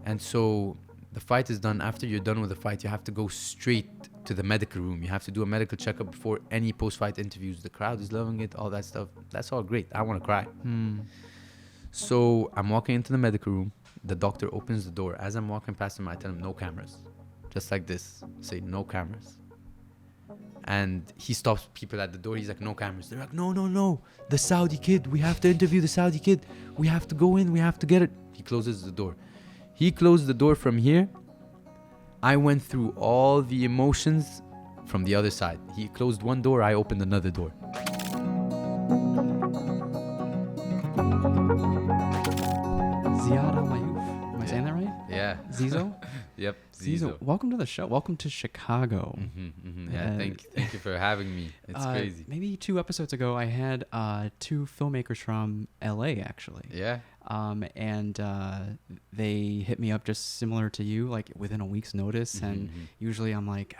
And so the fight is done. After you're done with the fight, you have to go straight to the medical room. You have to do a medical checkup before any post-fight interviews. The crowd is loving it, all that stuff. That's all great. I want to cry. So I'm walking into the medical room. The doctor opens the door. As I'm walking past him, I tell him, no cameras. Just like this. Say, no cameras. And he stops people at the door. He's like, no cameras. They're like, no. The Saudi kid. We have to interview the Saudi kid. We have to go in. We have to get it. He closes the door. He closed the door from here. I went through all the emotions from the other side. He closed one door. I opened another door. Ziyad Almaayouf. Am I saying that right? Yeah. Zizo? Yep. Zizo. Welcome to the show. Welcome to Chicago. Yeah, thank you for having me. It's crazy. Maybe 2 episodes ago, I had 2 filmmakers from LA, actually. Yeah. And they hit me up just similar to you, like within a week's notice. And usually I'm like,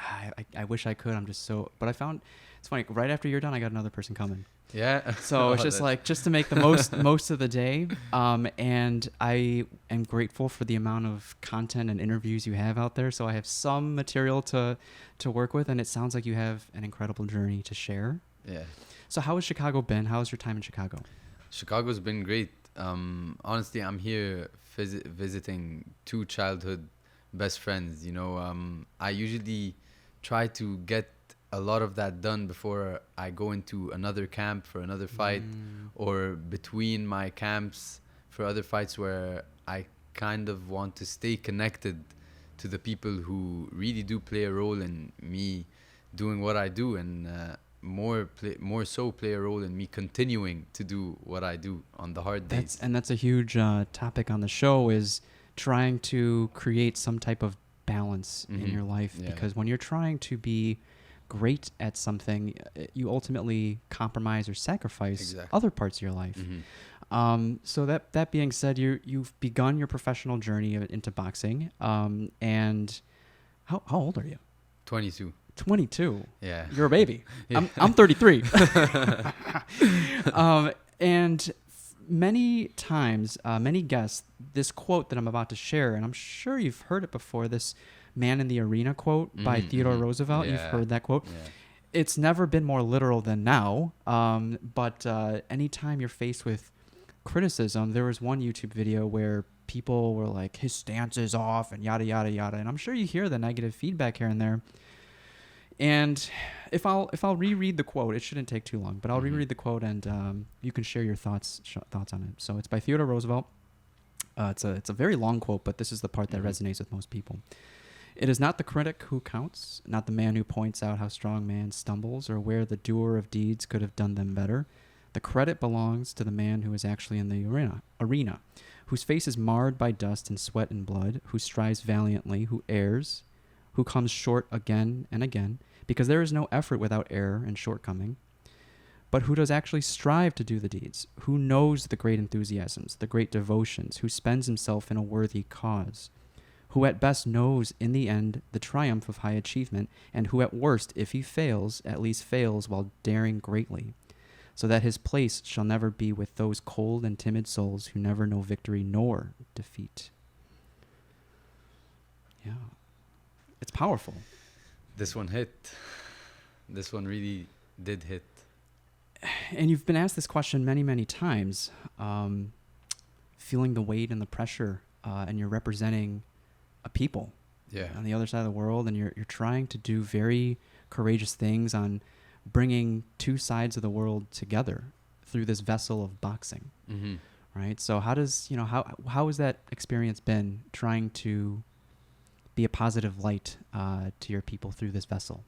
I wish I could. I'm just so... But I found... It's funny. Right after you're done, I got another person coming. Yeah. So it's just like, just to make the most of the day. And I am grateful for the amount of content and interviews you have out there. So I have some material to work with, and it sounds like you have an incredible journey to share. Yeah. So how has Chicago been? How was your time in Chicago? Chicago's been great. Honestly, I'm here visiting 2 childhood best friends. You know, I usually try to get a lot of that done before I go into another camp for another fight, or between my camps for other fights, where I kind of want to stay connected to the people who really do play a role in me doing what I do, and more so play a role in me continuing to do what I do on the hard days. That's a huge topic on the show, is trying to create some type of balance in your life, because when you're trying to be great at something, you ultimately compromise or sacrifice other parts of your life. So that being said, you've begun your professional journey into boxing, and how old are you? 22. 22. Yeah. You're a baby. Yeah. I'm 33. And many times, many guests, this quote that I'm about to share, and I'm sure you've heard it before, this Man in the Arena quote by Theodore Roosevelt. You've heard that quote. Yeah. It's never been more literal than now. But anytime you're faced with criticism, there was one YouTube video where people were like, his stance is off and yada, yada, yada. And I'm sure you hear the negative feedback here and there. And if I'll reread the quote, it shouldn't take too long, but I'll reread the quote, and you can share your thoughts on it. So it's by Theodore Roosevelt. It's a very long quote, but this is the part that resonates with most people. It is not the critic who counts, not the man who points out how strong man stumbles or where the doer of deeds could have done them better. The credit belongs to the man who is actually in the arena, whose face is marred by dust and sweat and blood, who strives valiantly, who errs, who comes short again and again, because there is no effort without error and shortcoming, but who does actually strive to do the deeds, who knows the great enthusiasms, the great devotions, who spends himself in a worthy cause, who at best knows in the end the triumph of high achievement, and who at worst, if he fails, at least fails while daring greatly, so that his place shall never be with those cold and timid souls who never know victory nor defeat. Yeah. It's powerful. This one hit. This one really did hit. And you've been asked this question many, many times, feeling the weight and the pressure, and you're representing a people on the other side of the world, and you're trying to do very courageous things on bringing 2 sides of the world together through this vessel of boxing, right? So how has that experience been, trying to be a positive light to your people through this vessel?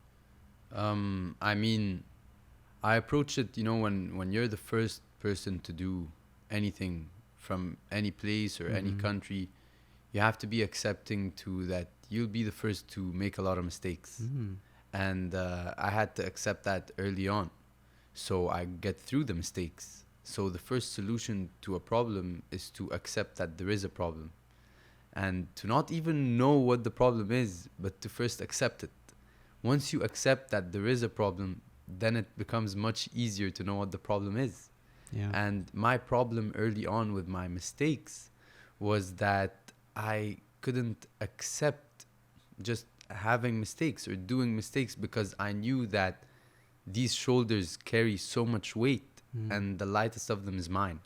I mean, I approach it, when you're the first person to do anything from any place or any country, you have to be accepting to that you'll be the first to make a lot of mistakes. And I had to accept that early on, so I get through the mistakes. So the first solution to a problem is to accept that there is a problem, and to not even know what the problem is, but to first accept it. Once you accept that there is a problem, then it becomes much easier to know what the problem is. Yeah. And my problem early on with my mistakes was that I couldn't accept just having mistakes or doing mistakes, because I knew that these shoulders carry so much weight, and the lightest of them is mine.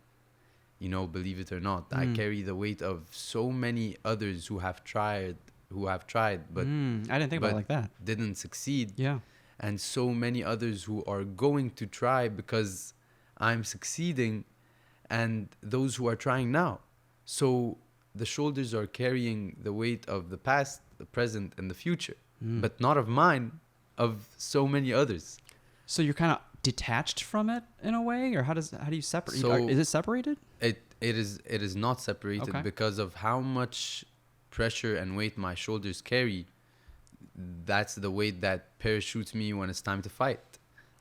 You know, believe it or not, I carry the weight of so many others who have tried, but I didn't think about it like that. didn't succeed. Yeah. And so many others who are going to try because I'm succeeding, and those who are trying now. So the shoulders are carrying the weight of the past, the present, and the future, but not of mine, of so many others. So you're kind of detached from it in a way, or how do you separate? So is it separated? It is not separated, Okay. because of how much pressure and weight my shoulders carry. That's the weight that parachutes me when it's time to fight.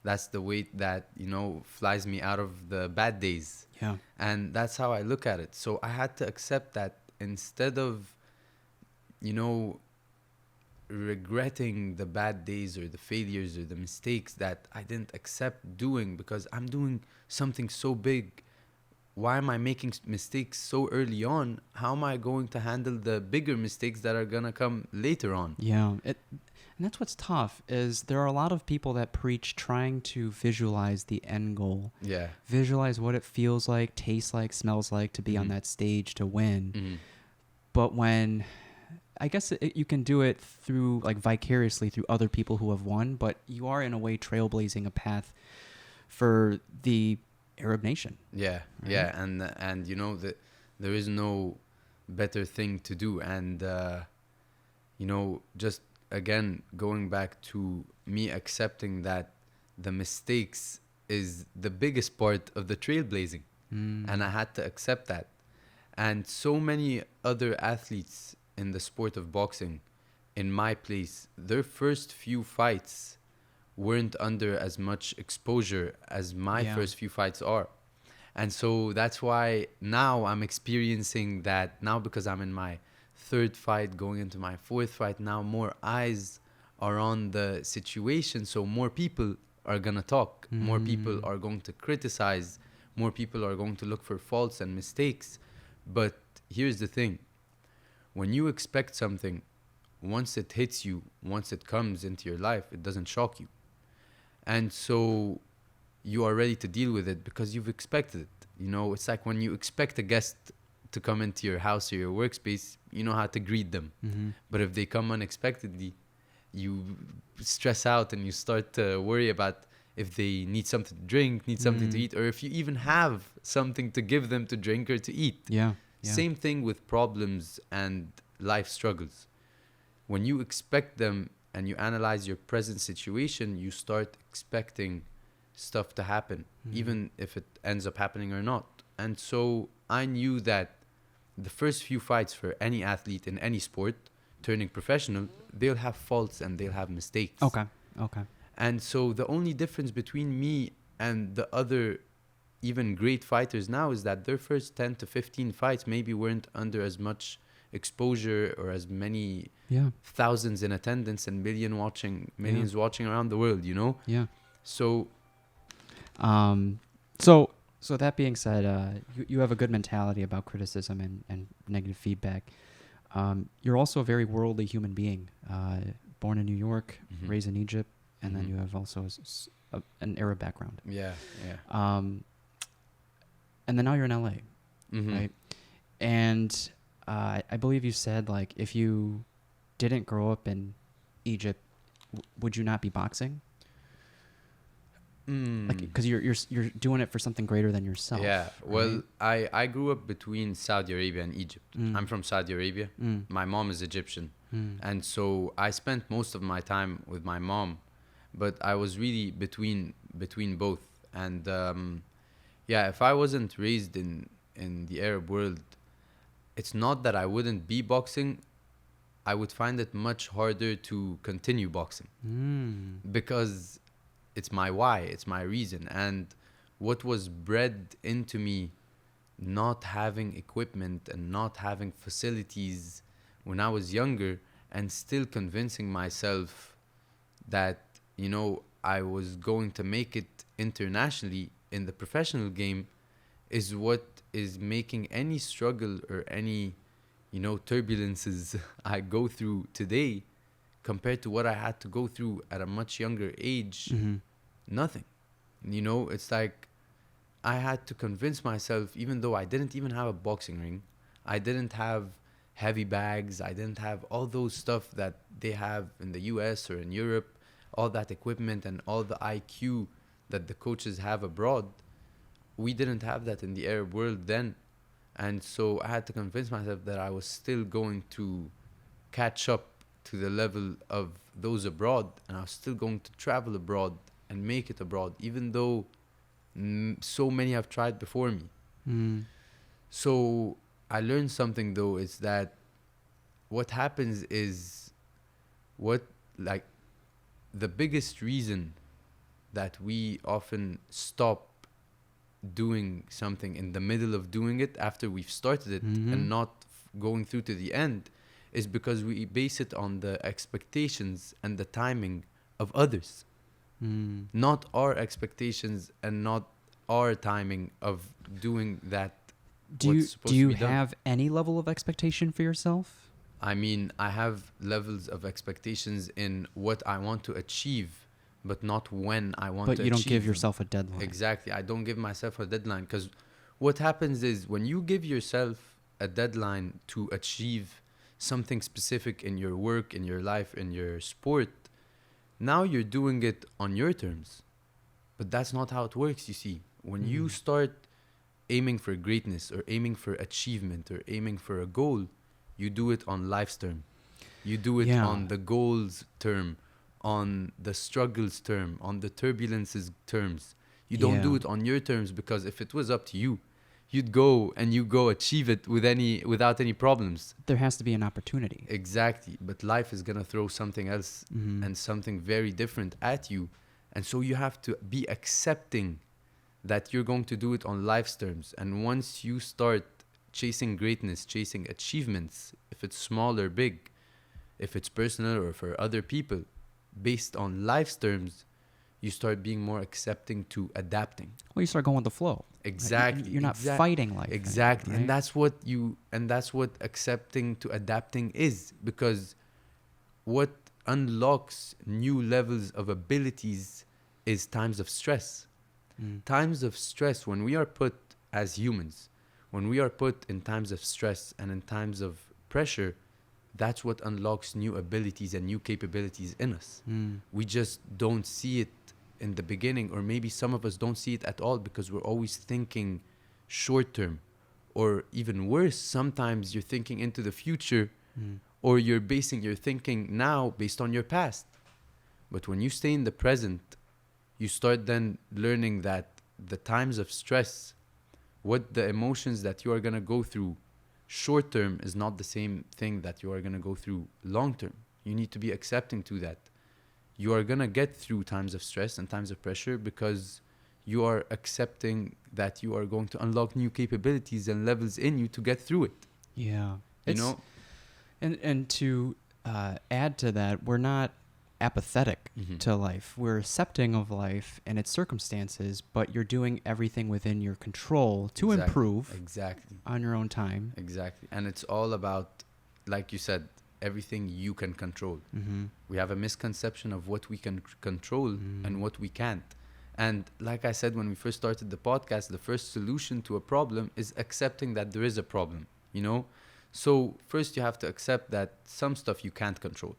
That's the weight that, you know, flies me out of the bad days. Yeah. And that's how I look at it. So I had to accept that, instead of, you know, regretting the bad days or the failures or the mistakes that I didn't accept doing, because I'm doing something so big. Why am I making mistakes so early on? How am I going to handle the bigger mistakes that are going to come later on? Yeah. And that's what's tough, is there are a lot of people that preach trying to visualize the end goal. Yeah. Visualize what it feels like, tastes like, smells like to be on that stage to win. But when, I guess you can do it through, like, vicariously through other people who have won, but you are in a way trailblazing a path for the Arab nation. Yeah, right? yeah, and you know that there is no better thing to do, and you know, just again going back to me accepting that the mistakes is the biggest part of the trailblazing, and I had to accept that. And so many other athletes in the sport of boxing, in my place, their first few fights weren't under as much exposure as my first few fights are. And so that's why now I'm experiencing that now, because I'm in my third fight, going into my fourth fight. Now more eyes are on the situation. So more people are going to talk. More people are going to criticize. More people are going to look for faults and mistakes. But here's the thing. When you expect something, once it hits you, once it comes into your life, it doesn't shock you. And so you are ready to deal with it because you've expected it. You know, it's like when you expect a guest to come into your house or your workspace, you know how to greet them. But if they come unexpectedly, you stress out and you start to worry about if they need something to drink, need something to eat, or if you even have something to give them to drink or to eat. Yeah. Same thing with problems and life struggles. When you expect them and you analyze your present situation, you start expecting stuff to happen, even if it ends up happening or not. And so I knew that the first few fights for any athlete in any sport turning professional, they'll have faults and they'll have mistakes. Okay. And so the only difference between me and the other even great fighters now is that their first 10 to 15 fights maybe weren't under as much exposure or as many thousands in attendance and millions watching around the world, you know? Yeah. So so that being said, you have a good mentality about criticism and negative feedback. You're also a very worldly human being, born in New York, raised in Egypt, and then you have also an Arab background. Yeah. And then now you're in LA, right? And I believe you said, like, if you didn't grow up in Egypt, would you not be boxing? Like, because you're doing it for something greater than yourself. Yeah. Well, right? I grew up between Saudi Arabia and Egypt. I'm from Saudi Arabia. My mom is Egyptian. And so I spent most of my time with my mom, but I was really between both. And if I wasn't raised in the Arab world, it's not that I wouldn't be boxing. I would find it much harder to continue boxing because it's my why, it's my reason. And what was bred into me, not having equipment and not having facilities when I was younger, and still convincing myself that, you know, I was going to make it internationally in the professional game, is what is making any struggle or any turbulences I go through today compared to what I had to go through at a much younger age, nothing. It's like I had to convince myself, even though I didn't even have a boxing ring, I didn't have heavy bags, I didn't have all those stuff that they have in the US or in Europe, all that equipment and all the IQ that the coaches have abroad. We didn't have that in the Arab world then. And so I had to convince myself that I was still going to catch up to the level of those abroad, and I was still going to travel abroad and make it abroad, even though so many have tried before me. So I learned something, though, is that what happens is the biggest reason that we often stop doing something in the middle of doing it after we've started it and not going through to the end is because we base it on the expectations and the timing of others, not our expectations and not our timing of doing that. Do you have any level of expectation for yourself? I mean, I have levels of expectations in what I want to achieve, but not when I want to achieve. But you don't give yourself a deadline. Exactly. I don't give myself a deadline, because what happens is when you give yourself a deadline to achieve something specific in your work, in your life, in your sport, now you're doing it on your terms. But that's not how it works, you see. When you start aiming for greatness or aiming for achievement or aiming for a goal, you do it on life's term. You do it on the goals term, on the struggles term, on the turbulences terms. You don't do it on your terms, because if it was up to you, you'd go achieve it without any problems. There has to be an opportunity. Exactly. But life is going to throw something else and something very different at you. And so you have to be accepting that you're going to do it on life's terms. And once you start chasing greatness, chasing achievements, if it's small or big, if it's personal or for other people, based on life's terms, you start being more accepting to adapting. Well, you start going with the flow. Exactly. You're not fighting life. Exactly. Right? And that's what accepting to adapting is, because what unlocks new levels of abilities is times of stress. Times of stress, when we are put as humans, when we are put in times of stress and in times of pressure, that's what unlocks new abilities and new capabilities in us. We just don't see it in the beginning, or maybe some of us don't see it at all, because we're always thinking short term, or even worse, sometimes you're thinking into the future, or you're basing your thinking now based on your past. But when you stay in the present, you start then learning that the times of stress, what the emotions that you are going to go through short term is not the same thing that you are going to go through long term. You need to be accepting to that. You are going to get through times of stress and times of pressure because you are accepting that you are going to unlock new capabilities and levels in you to get through it. Yeah. And to add to that, we're not apathetic to life. We're accepting of life and its circumstances, but you're doing everything within your control to improve on your own time. Exactly. And it's all about, like you said, everything you can control. We have a misconception of what we can control and what we can't. And like I said, when we first started the podcast, the first solution to a problem is accepting that there is a problem, So first you have to accept that some stuff you can't control.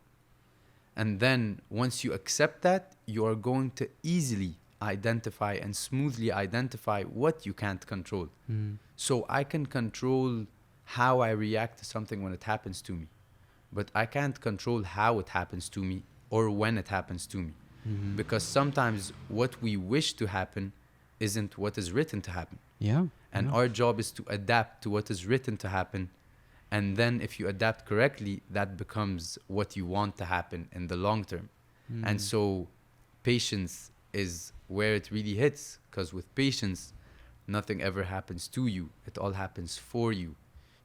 And then once you accept that, you are going to easily identify and smoothly identify what you can't control. So I can control how I react to something when it happens to me, but I can't control how it happens to me or when it happens to me. Because sometimes what we wish to happen isn't what is written to happen. And our job is to adapt to what is written to happen. And then if you adapt correctly, that becomes what you want to happen in the long term. And so patience is where it really hits, because with patience, nothing ever happens to you. It all happens for you.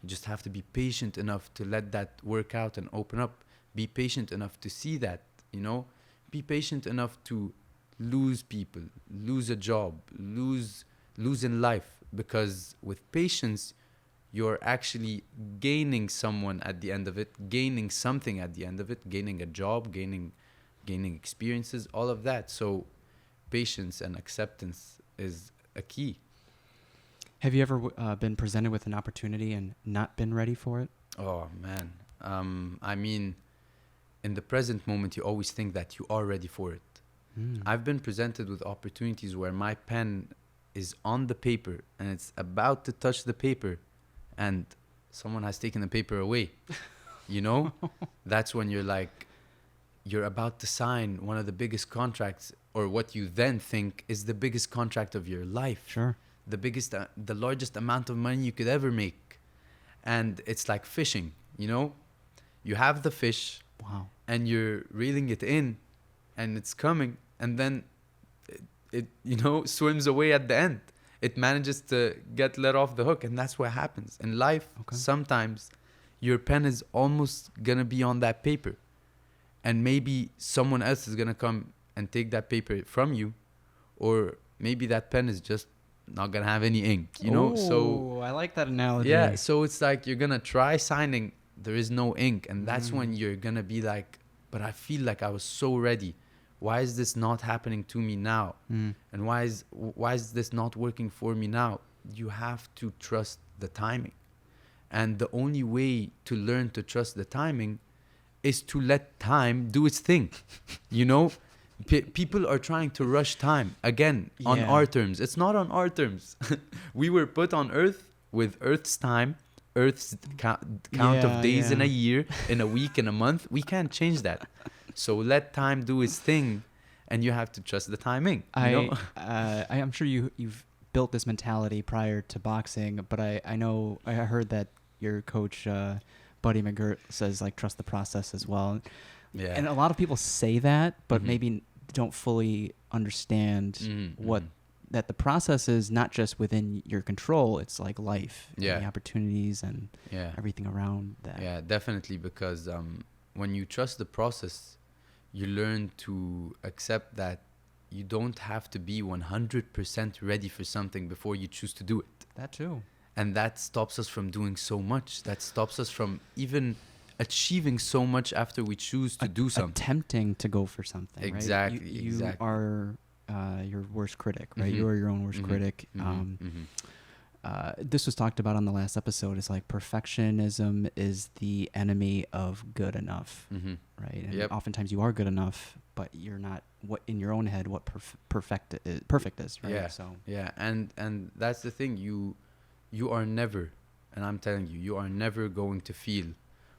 You just have to be patient enough to let that work out and open up. Be patient enough to see that, Be patient enough to lose people, lose a job, lose in life. Because with patience, you're actually gaining someone at the end of it, gaining something at the end of it, gaining a job, gaining experiences, all of that. So patience and acceptance is a key. Have you ever been presented with an opportunity and not been ready for it? Oh, man. I mean, in the present moment, you always think that you are ready for it. I've been presented with opportunities where my pen is on the paper and it's about to touch the paper and someone has taken the paper away. You know? That's when you're about to sign one of the biggest contracts, or what you then think is the biggest contract of your life. Sure. The largest amount of money you could ever make. And it's like fishing, you know? You have the fish. Wow. And you're reeling it in and it's coming, and then it swims away at the end. It manages to get let off the hook, and that's what happens in life. Okay. Sometimes your pen is almost gonna be on that paper, and maybe someone else is gonna come and take that paper from you, or maybe that pen is just not gonna have any ink, you know? So I like that analogy. Yeah, so it's like you're gonna try signing, there is no ink, and that's when you're gonna be like, but I feel like I was so ready. Why is this not happening to me now? And why is this not working for me now? You have to trust the timing. And the only way to learn to trust the timing is to let time do its thing. You know, people are trying to rush time again on our terms. It's not on our terms. We were put on Earth with Earth's time, Earth's count of days in a year, in a week, in a month. We can't change that. So let time do its thing, and you have to trust the timing. I'm sure you've built this mentality prior to boxing, but I heard that your coach, Buddy McGirt, says like trust the process as well. Yeah. And a lot of people say that, but maybe don't fully understand that the process is not just within your control. It's like life, and the opportunities and everything around that. Yeah, definitely. Because when you trust the process, you learn to accept that you don't have to be 100% ready for something before you choose to do it. That too. And that stops us from doing so much. That stops us from even achieving so much after we choose to do something. Attempting to go for something. Exactly. Right? You are your worst critic, right? You are your own worst critic. This was talked about on the last episode. It's like perfectionism is the enemy of good enough, right? And oftentimes you are good enough, but you're not what in your own head what perfect is, right? Yeah. So and that's the thing. You are never, and I'm telling you, you are never going to feel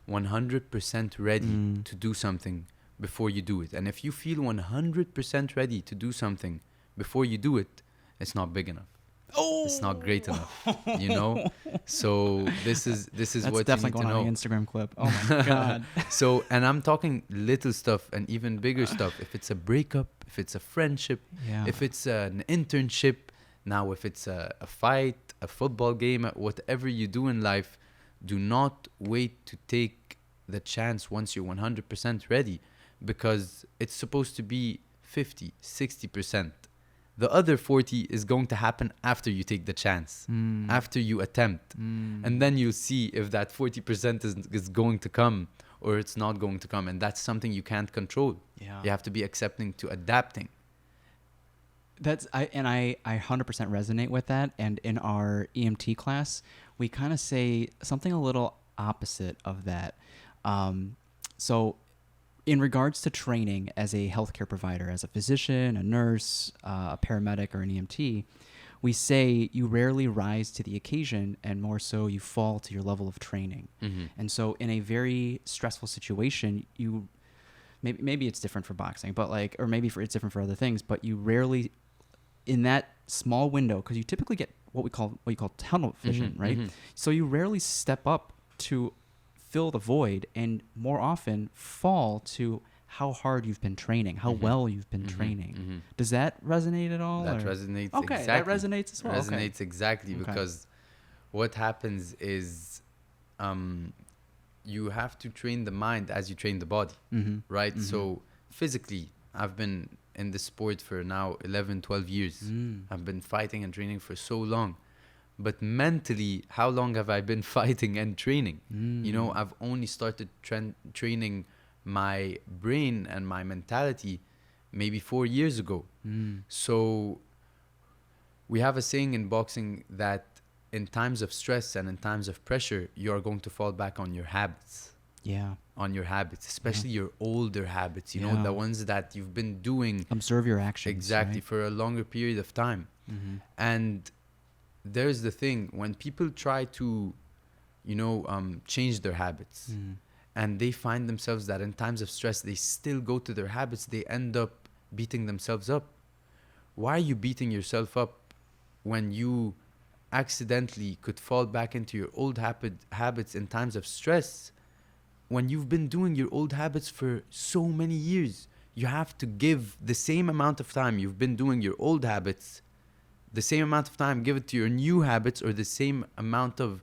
100% ready to do something before you do it. And if you feel 100% ready to do something before you do it, it's not big enough. It's not great enough, you know. So this is That's what definitely you need going to know. on the Instagram clip. Oh my god. So, and I'm talking little stuff and even bigger stuff. If it's a breakup, if it's a friendship, if it's an internship, now if it's a fight, a football game, whatever you do in life, do not wait to take the chance once you're 100% ready, because it's supposed to be 50, 60%. The other 40 is going to happen after you take the chance, after you attempt. And then you'll see if that 40% is going to come or it's not going to come. And that's something you can't control. Yeah. You have to be accepting to adapting. I 100% resonate with that. And in our EMT class, we kind of say something a little opposite of that. So in regards to training as a healthcare provider, as a physician, a nurse, a paramedic, or an EMT, we say you rarely rise to the occasion, and more so you fall to your level of training. And so in a very stressful situation, you maybe it's different for boxing, but like, or maybe it's different for other things, but you rarely, in that small window, because you typically get what you call tunnel vision, right? So you rarely step up to fill the void, and more often fall to how hard you've been training, how well you've been training. Does that resonate at all? That resonates okay, exactly. That resonates as well. Resonates exactly, because what happens is you have to train the mind as you train the body, right? So physically, I've been in this sport for now 11, 12 years. I've been fighting and training for so long. But mentally, how long have I been fighting and training? You know, I've only started training my brain and my mentality maybe 4 years ago. So we have a saying in boxing that in times of stress and in times of pressure, you are going to fall back on your habits. Yeah. On your habits, especially your older habits, you know, the ones that you've been doing. Observe your actions. Exactly, right? for a longer period of time. And there's the thing, when people try to, you know, change their habits and they find themselves that in times of stress, they still go to their habits, they end up beating themselves up. Why are you beating yourself up when you accidentally could fall back into your old habits in times of stress? When you've been doing your old habits for so many years, you have to give the same amount of time you've been doing your old habits, the same amount of time, give it to your new habits, or the same amount of,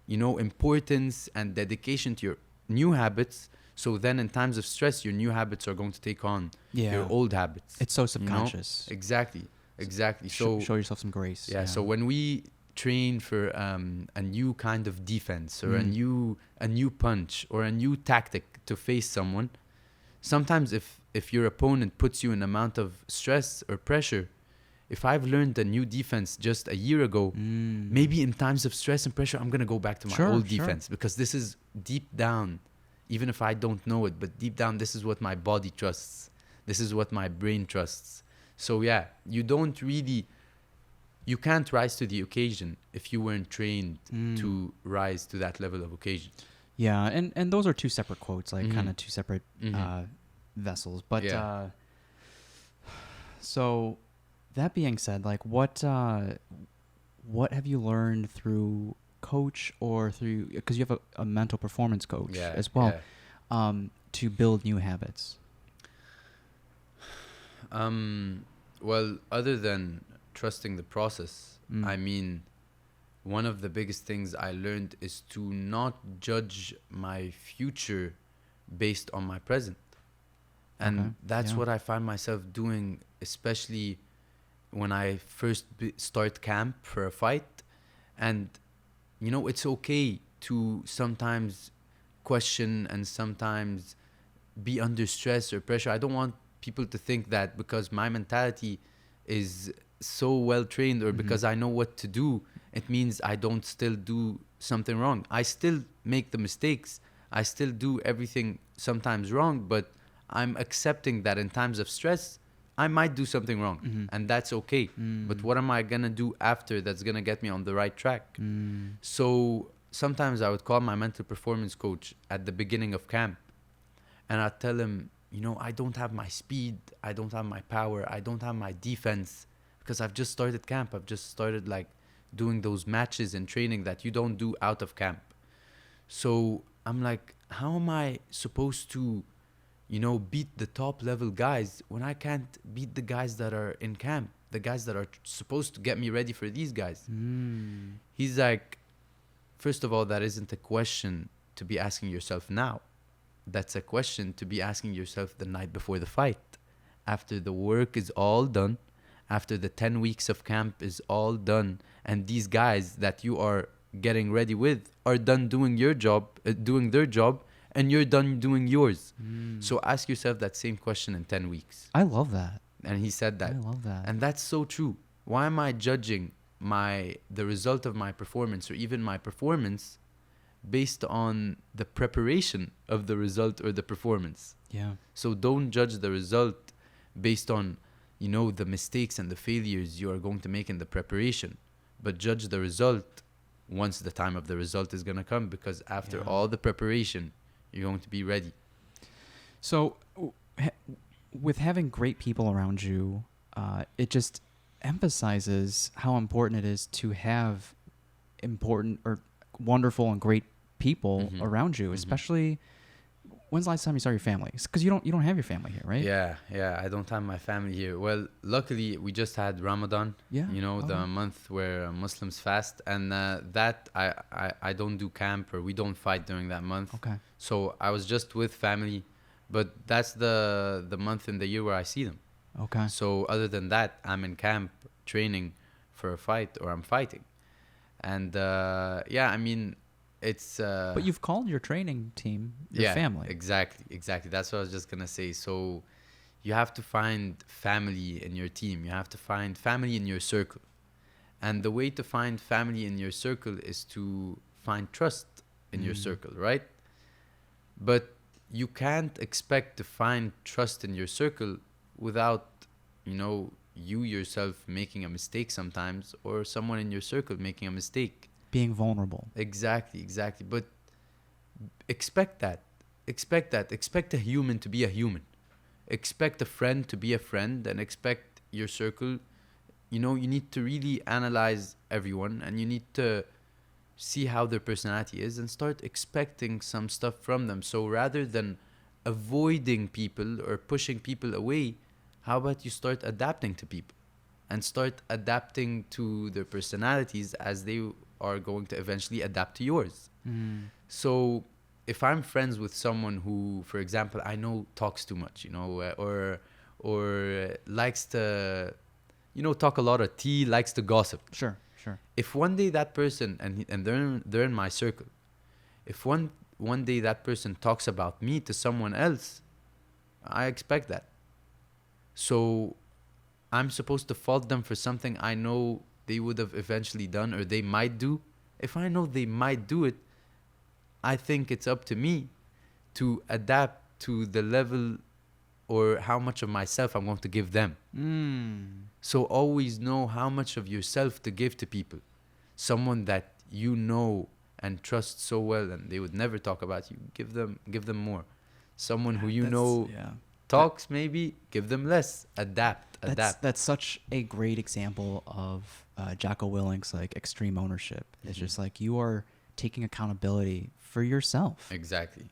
you know, importance and dedication to your new habits. So then in times of stress, your new habits are going to take on your old habits. It's so subconscious. You know? Exactly. So show yourself some grace. Yeah. So when we train for a new kind of defense or a new punch or a new tactic to face someone, sometimes if your opponent puts you in an amount of stress or pressure, if I've learned a new defense just a year ago, maybe in times of stress and pressure, I'm going to go back to my old defense, because this is deep down, even if I don't know it, but deep down, this is what my body trusts. This is what my brain trusts. So yeah, you can't rise to the occasion if you weren't trained to rise to that level of occasion. Yeah, and those are two separate quotes, like kind of two separate vessels. But so that being said, like what have you learned through coach or through, because you have a mental performance coach as well, to build new habits? Well, other than trusting the process, I mean, one of the biggest things I learned is to not judge my future based on my present. And that's what I find myself doing, especially when I first start camp for a fight. And, you know, it's okay to sometimes question and sometimes be under stress or pressure. I don't want people to think that because my mentality is so well trained or because I know what to do, it means I don't still do something wrong. I still make the mistakes. I still do everything sometimes wrong, but I'm accepting that in times of stress, I might do something wrong, and that's okay. But what am I going to do after that's going to get me on the right track? So sometimes I would call my mental performance coach at the beginning of camp, and I'd tell him, you know, I don't have my speed, I don't have my power, I don't have my defense, because I've just started camp. I've just started like doing those matches and training that you don't do out of camp. So I'm like, how am I supposed to, you know, beat the top level guys when I can't beat the guys that are in camp, the guys that are supposed to get me ready for these guys? He's like, first of all, that isn't a question to be asking yourself now. That's a question to be asking yourself the night before the fight. After the work is all done, after the 10 weeks of camp is all done, and these guys that you are getting ready with are done doing your job, doing their job, and you're done doing yours. So ask yourself that same question in 10 weeks. I love that. And he said that. I love that. And that's so true. Why am I judging the result of my performance or even my performance based on the preparation of the result or the performance? Yeah. So don't judge the result based on, you know, the mistakes and the failures you are going to make in the preparation, but judge the result once the time of the result is going to come, because after all the preparation, you're going to be ready. So with having great people around you, it just emphasizes how important it is to have important or wonderful and great people around you, especially when's the last time you saw your family? Because you don't have your family here, right? Yeah, I don't have my family here. Well, luckily we just had Ramadan, the month where Muslims fast, and that I don't do camp, or we don't fight during that month. Okay. So I was just with family, but that's the month in the year where I see them. Okay. So other than that, I'm in camp training for a fight, or I'm fighting. And yeah, I mean, it's. But you've called your training team your family. Exactly. That's what I was just gonna say. So you have to find family in your team. You have to find family in your circle. And the way to find family in your circle is to find trust in your circle, right? But you can't expect to find trust in your circle without, you yourself making a mistake sometimes, or someone in your circle making a mistake. Being vulnerable. Exactly. But expect that. Expect a human to be a human. Expect a friend to be a friend, and expect your circle. You need to really analyze everyone, and you need to see how their personality is and start expecting some stuff from them. So rather than avoiding people or pushing people away, how about you start adapting to people and start adapting to their personalities as they are going to eventually adapt to yours. So if I'm friends with someone who, for example, I know talks too much, or likes to talk a lot of tea, likes to gossip. Sure. If one day that person, and they're in my circle, if one day that person talks about me to someone else, I expect that. So I'm supposed to fault them for something I know they would have eventually done, or they might do. If I know they might do it, I think it's up to me to adapt to the level or how much of myself I'm going to give them. So always know how much of yourself to give to people. Someone that you know and trust so well, and they would never talk about you, give them more. Someone who talks, maybe give them less. Adapt. That's such a great example of Jocko Willink's like extreme ownership. It's just like you are taking accountability for yourself. Exactly.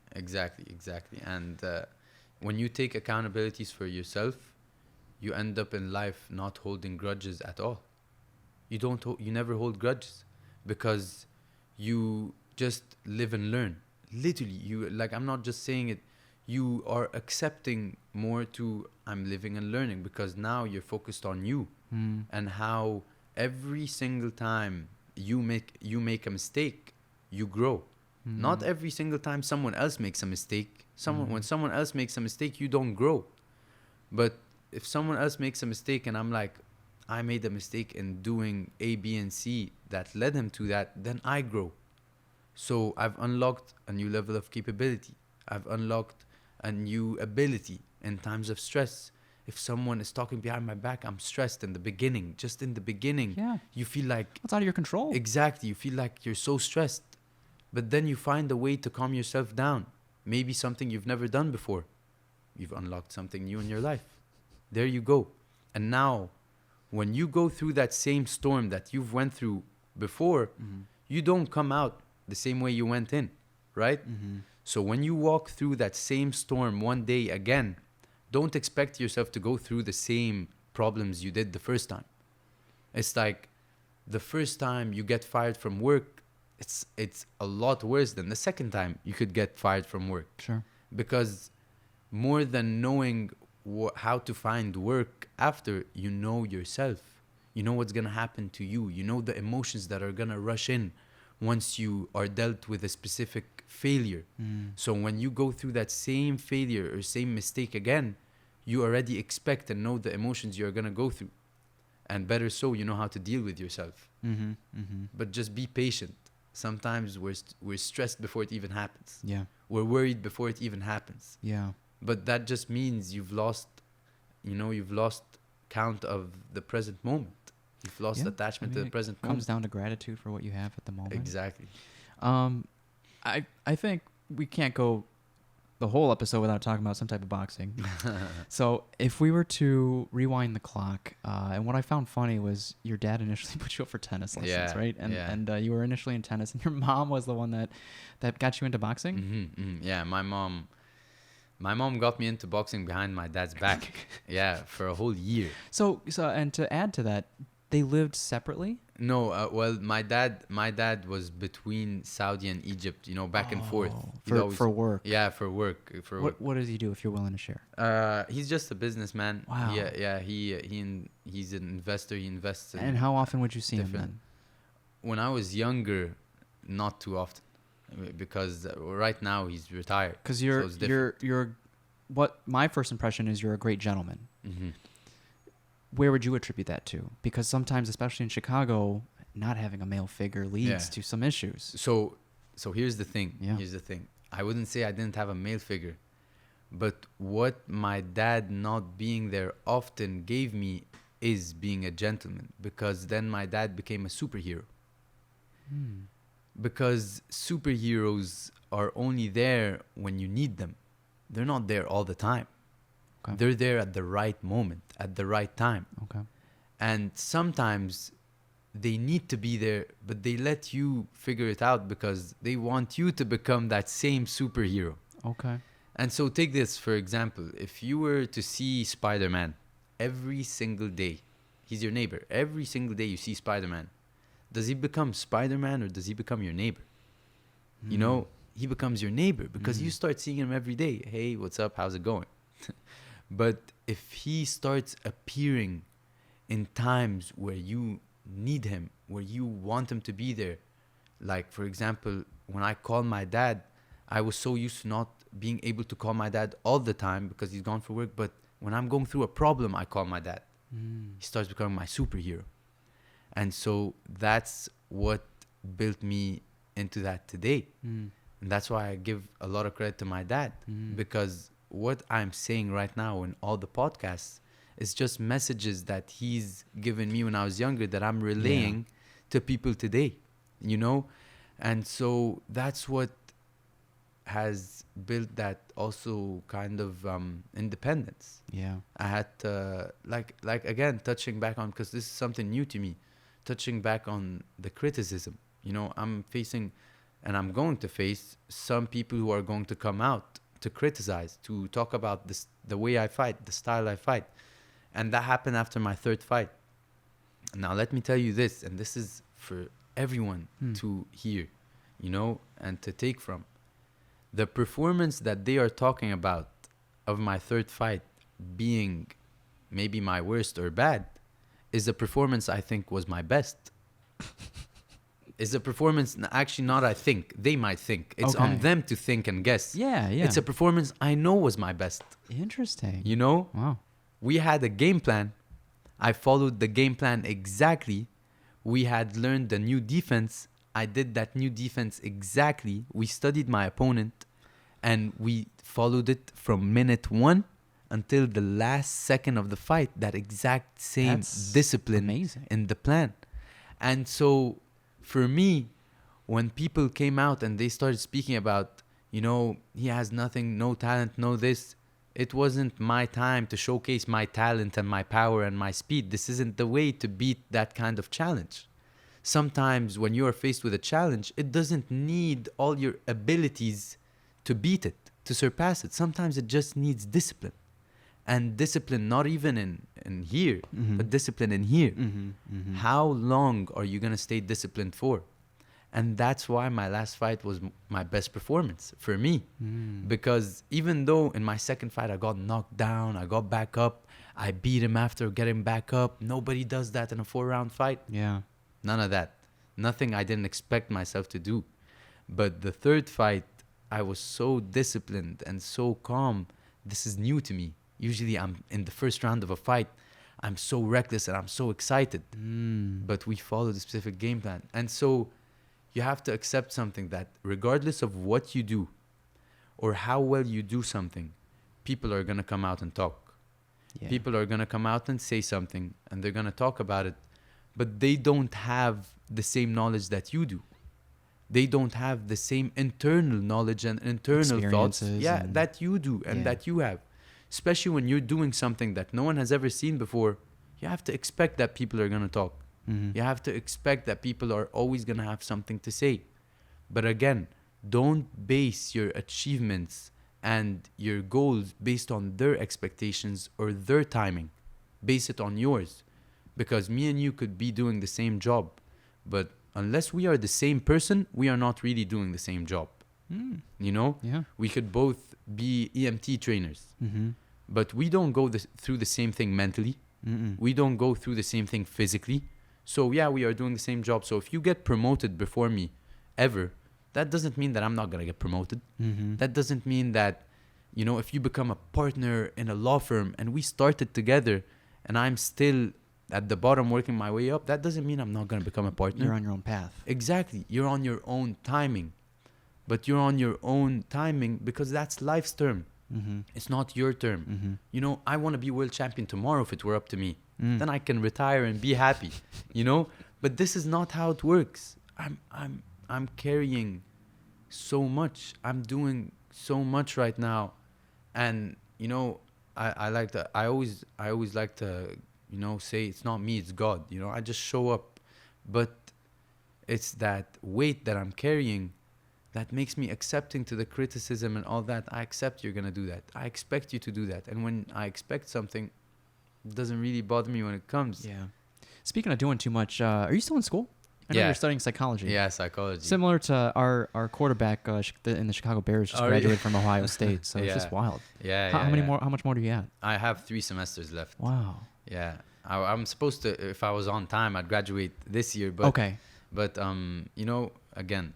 And when you take accountabilities for yourself, you end up in life not holding grudges at all. You never hold grudges, because you just live and learn. Literally, I'm not just saying it. You are accepting more to I'm living and learning, because now you're focused on you and how every single time you make a mistake, you grow. Not every single time someone else makes a mistake. When someone else makes a mistake, you don't grow. But if someone else makes a mistake and I'm like, I made a mistake in doing A, B, and C that led him to that, then I grow. So I've unlocked a new level of capability. I've unlocked a new ability in times of stress. If someone is talking behind my back, I'm stressed in the beginning. Just in the beginning, you feel like... It's out of your control. Exactly. You feel like you're so stressed. But then you find a way to calm yourself down. Maybe something you've never done before. You've unlocked something new in your life. There you go. And now, when you go through that same storm that you've went through before, you don't come out the same way you went in, right? So when you walk through that same storm one day again, don't expect yourself to go through the same problems you did the first time. It's like the first time you get fired from work, it's a lot worse than the second time you could get fired from work. Sure. Because more than knowing how to find work after, you know yourself. You know what's going to happen to you. You know the emotions that are going to rush in once you are dealt with a specific failure. So when you go through that same failure or same mistake again, you already expect and know the emotions you're going to go through. And better so, you know how to deal with yourself. But just be patient. Sometimes we're stressed before it even happens. Yeah. We're worried before it even happens. Yeah. But that just means you've lost count of the present moment. You've lost attachment to the present moment. It comes down to gratitude for what you have at the moment. Exactly. I think we can't go the whole episode without talking about some type of boxing. So if we were to rewind the clock, and what I found funny was your dad initially put you up for tennis lessons, right? And you were initially in tennis, and your mom was the one that got you into boxing? Yeah, my mom got me into boxing behind my dad's back. Yeah, for a whole year. So and to add to that, they lived separately? No, well, my dad was between Saudi and Egypt, back and forth. For work. Yeah, for work. What does he do, if you're willing to share? He's just a businessman. Wow. Yeah. He's an investor. He invests in. And how often would you see him then? when I was younger, not too often, because right now he's retired. Because So you're what my first impression is, you're a great gentleman. Mm-hmm. Where would you attribute that to? Because sometimes, especially in Chicago, not having a male figure leads to some issues. So here's the thing. Yeah. Here's the thing. I wouldn't say I didn't have a male figure, but what my dad not being there often gave me is being a gentleman, because then my dad became a superhero. Because superheroes are only there when you need them. They're not there all the time. Okay. They're there at the right moment, at the right time. Okay. And sometimes they need to be there, but they let you figure it out because they want you to become that same superhero. Okay. And so take this, for example. If you were to see Spider-Man every single day, he's your neighbor. Every single day you see Spider-Man. Does he become Spider-Man or does he become your neighbor? You know, he becomes your neighbor because you start seeing him every day. Hey, what's up? How's it going? But if he starts appearing in times where you need him, where you want him to be there, like, for example, when I call my dad, I was so used to not being able to call my dad all the time because he's gone for work. But when I'm going through a problem, I call my dad. He starts becoming my superhero. And so that's what built me into that today. And that's why I give a lot of credit to my dad, because what I'm saying right now in all the podcasts is just messages that he's given me when I was younger that I'm relaying to people today, you know? And so that's what has built that also kind of independence. Yeah. I had to, like again, touching back on, because this is something new to me, touching back on the criticism. You know, I'm facing, and I'm going to face some people who are going to come out to criticize, to talk about this, the way I fight, the style I fight. And that happened after my third fight. Now, let me tell you this, and this is for everyone to hear, you know, and to take from. The performance that they are talking about of my third fight being maybe my worst or bad is a performance I think was my best. Is a performance, actually not I think, they might think. It's on them to think and guess. Yeah. It's a performance I know was my best. Interesting. You know? Wow. We had a game plan. I followed the game plan exactly. We had learned a new defense. I did that new defense exactly. We studied my opponent and we followed it from minute 1 until the last second of the fight. That exact same discipline in the plan. And so for me, when people came out and they started speaking about, you know, he has nothing, no talent, no this, it wasn't my time to showcase my talent and my power and my speed. This isn't the way to beat that kind of challenge. Sometimes when you are faced with a challenge, it doesn't need all your abilities to beat it, to surpass it. Sometimes it just needs discipline. And discipline, not even in here, but discipline in here. How long are you going to stay disciplined for? And that's why my last fight was my best performance for me. Because even though in my second fight I got knocked down, I got back up, I beat him after getting back up. Nobody does that in a 4-round fight. Yeah. None of that. Nothing I didn't expect myself to do. But the third fight, I was so disciplined and so calm. This is new to me. Usually I'm in the first round of a fight, I'm so reckless and I'm so excited. But we followed a specific game plan. And so you have to accept something, that regardless of what you do or how well you do something, people are going to come out and talk. Yeah. People are going to come out and say something and they're going to talk about it, but they don't have the same knowledge that you do. They don't have the same internal knowledge and internal thoughts that you do and that you have. Especially when you're doing something that no one has ever seen before, you have to expect that people are going to talk. You have to expect that people are always going to have something to say. But again, don't base your achievements and your goals based on their expectations or their timing. Base it on yours. Because me and you could be doing the same job, but unless we are the same person, we are not really doing the same job. You know? Yeah. We could both be EMT trainers, but we don't go through the same thing mentally. We don't go through the same thing physically. So yeah, we are doing the same job. So if you get promoted before me, ever, that doesn't mean that I'm not gonna get promoted. That doesn't mean that, you know, if you become a partner in a law firm and we started together, and I'm still at the bottom working my way up, that doesn't mean I'm not gonna become a partner. You're on your own path. Exactly. You're on your own timing. But you're on your own timing because that's life's term. It's not your term. You know, I want to be world champion tomorrow if it were up to me. Then I can retire and be happy, you know? But this is not how it works. I'm carrying so much. I'm doing so much right now. And, you know, I like to, I always like to, you know, say it's not me, it's God. You know, I just show up. But it's that weight that I'm carrying that makes me accepting to the criticism and all that. I accept you're going to do that. I expect you to do that. And when I expect something, it doesn't really bother me when it comes. Yeah. Speaking of doing too much, are you still in school? I know you're studying psychology. Yeah, psychology. Similar to our quarterback in the Chicago Bears just graduated from Ohio State. So it's just wild. Yeah. How many more? How much more do you have? I have 3 semesters left. Wow. Yeah. I'm supposed to, if I was on time, I'd graduate this year. But, okay. But, you know, again.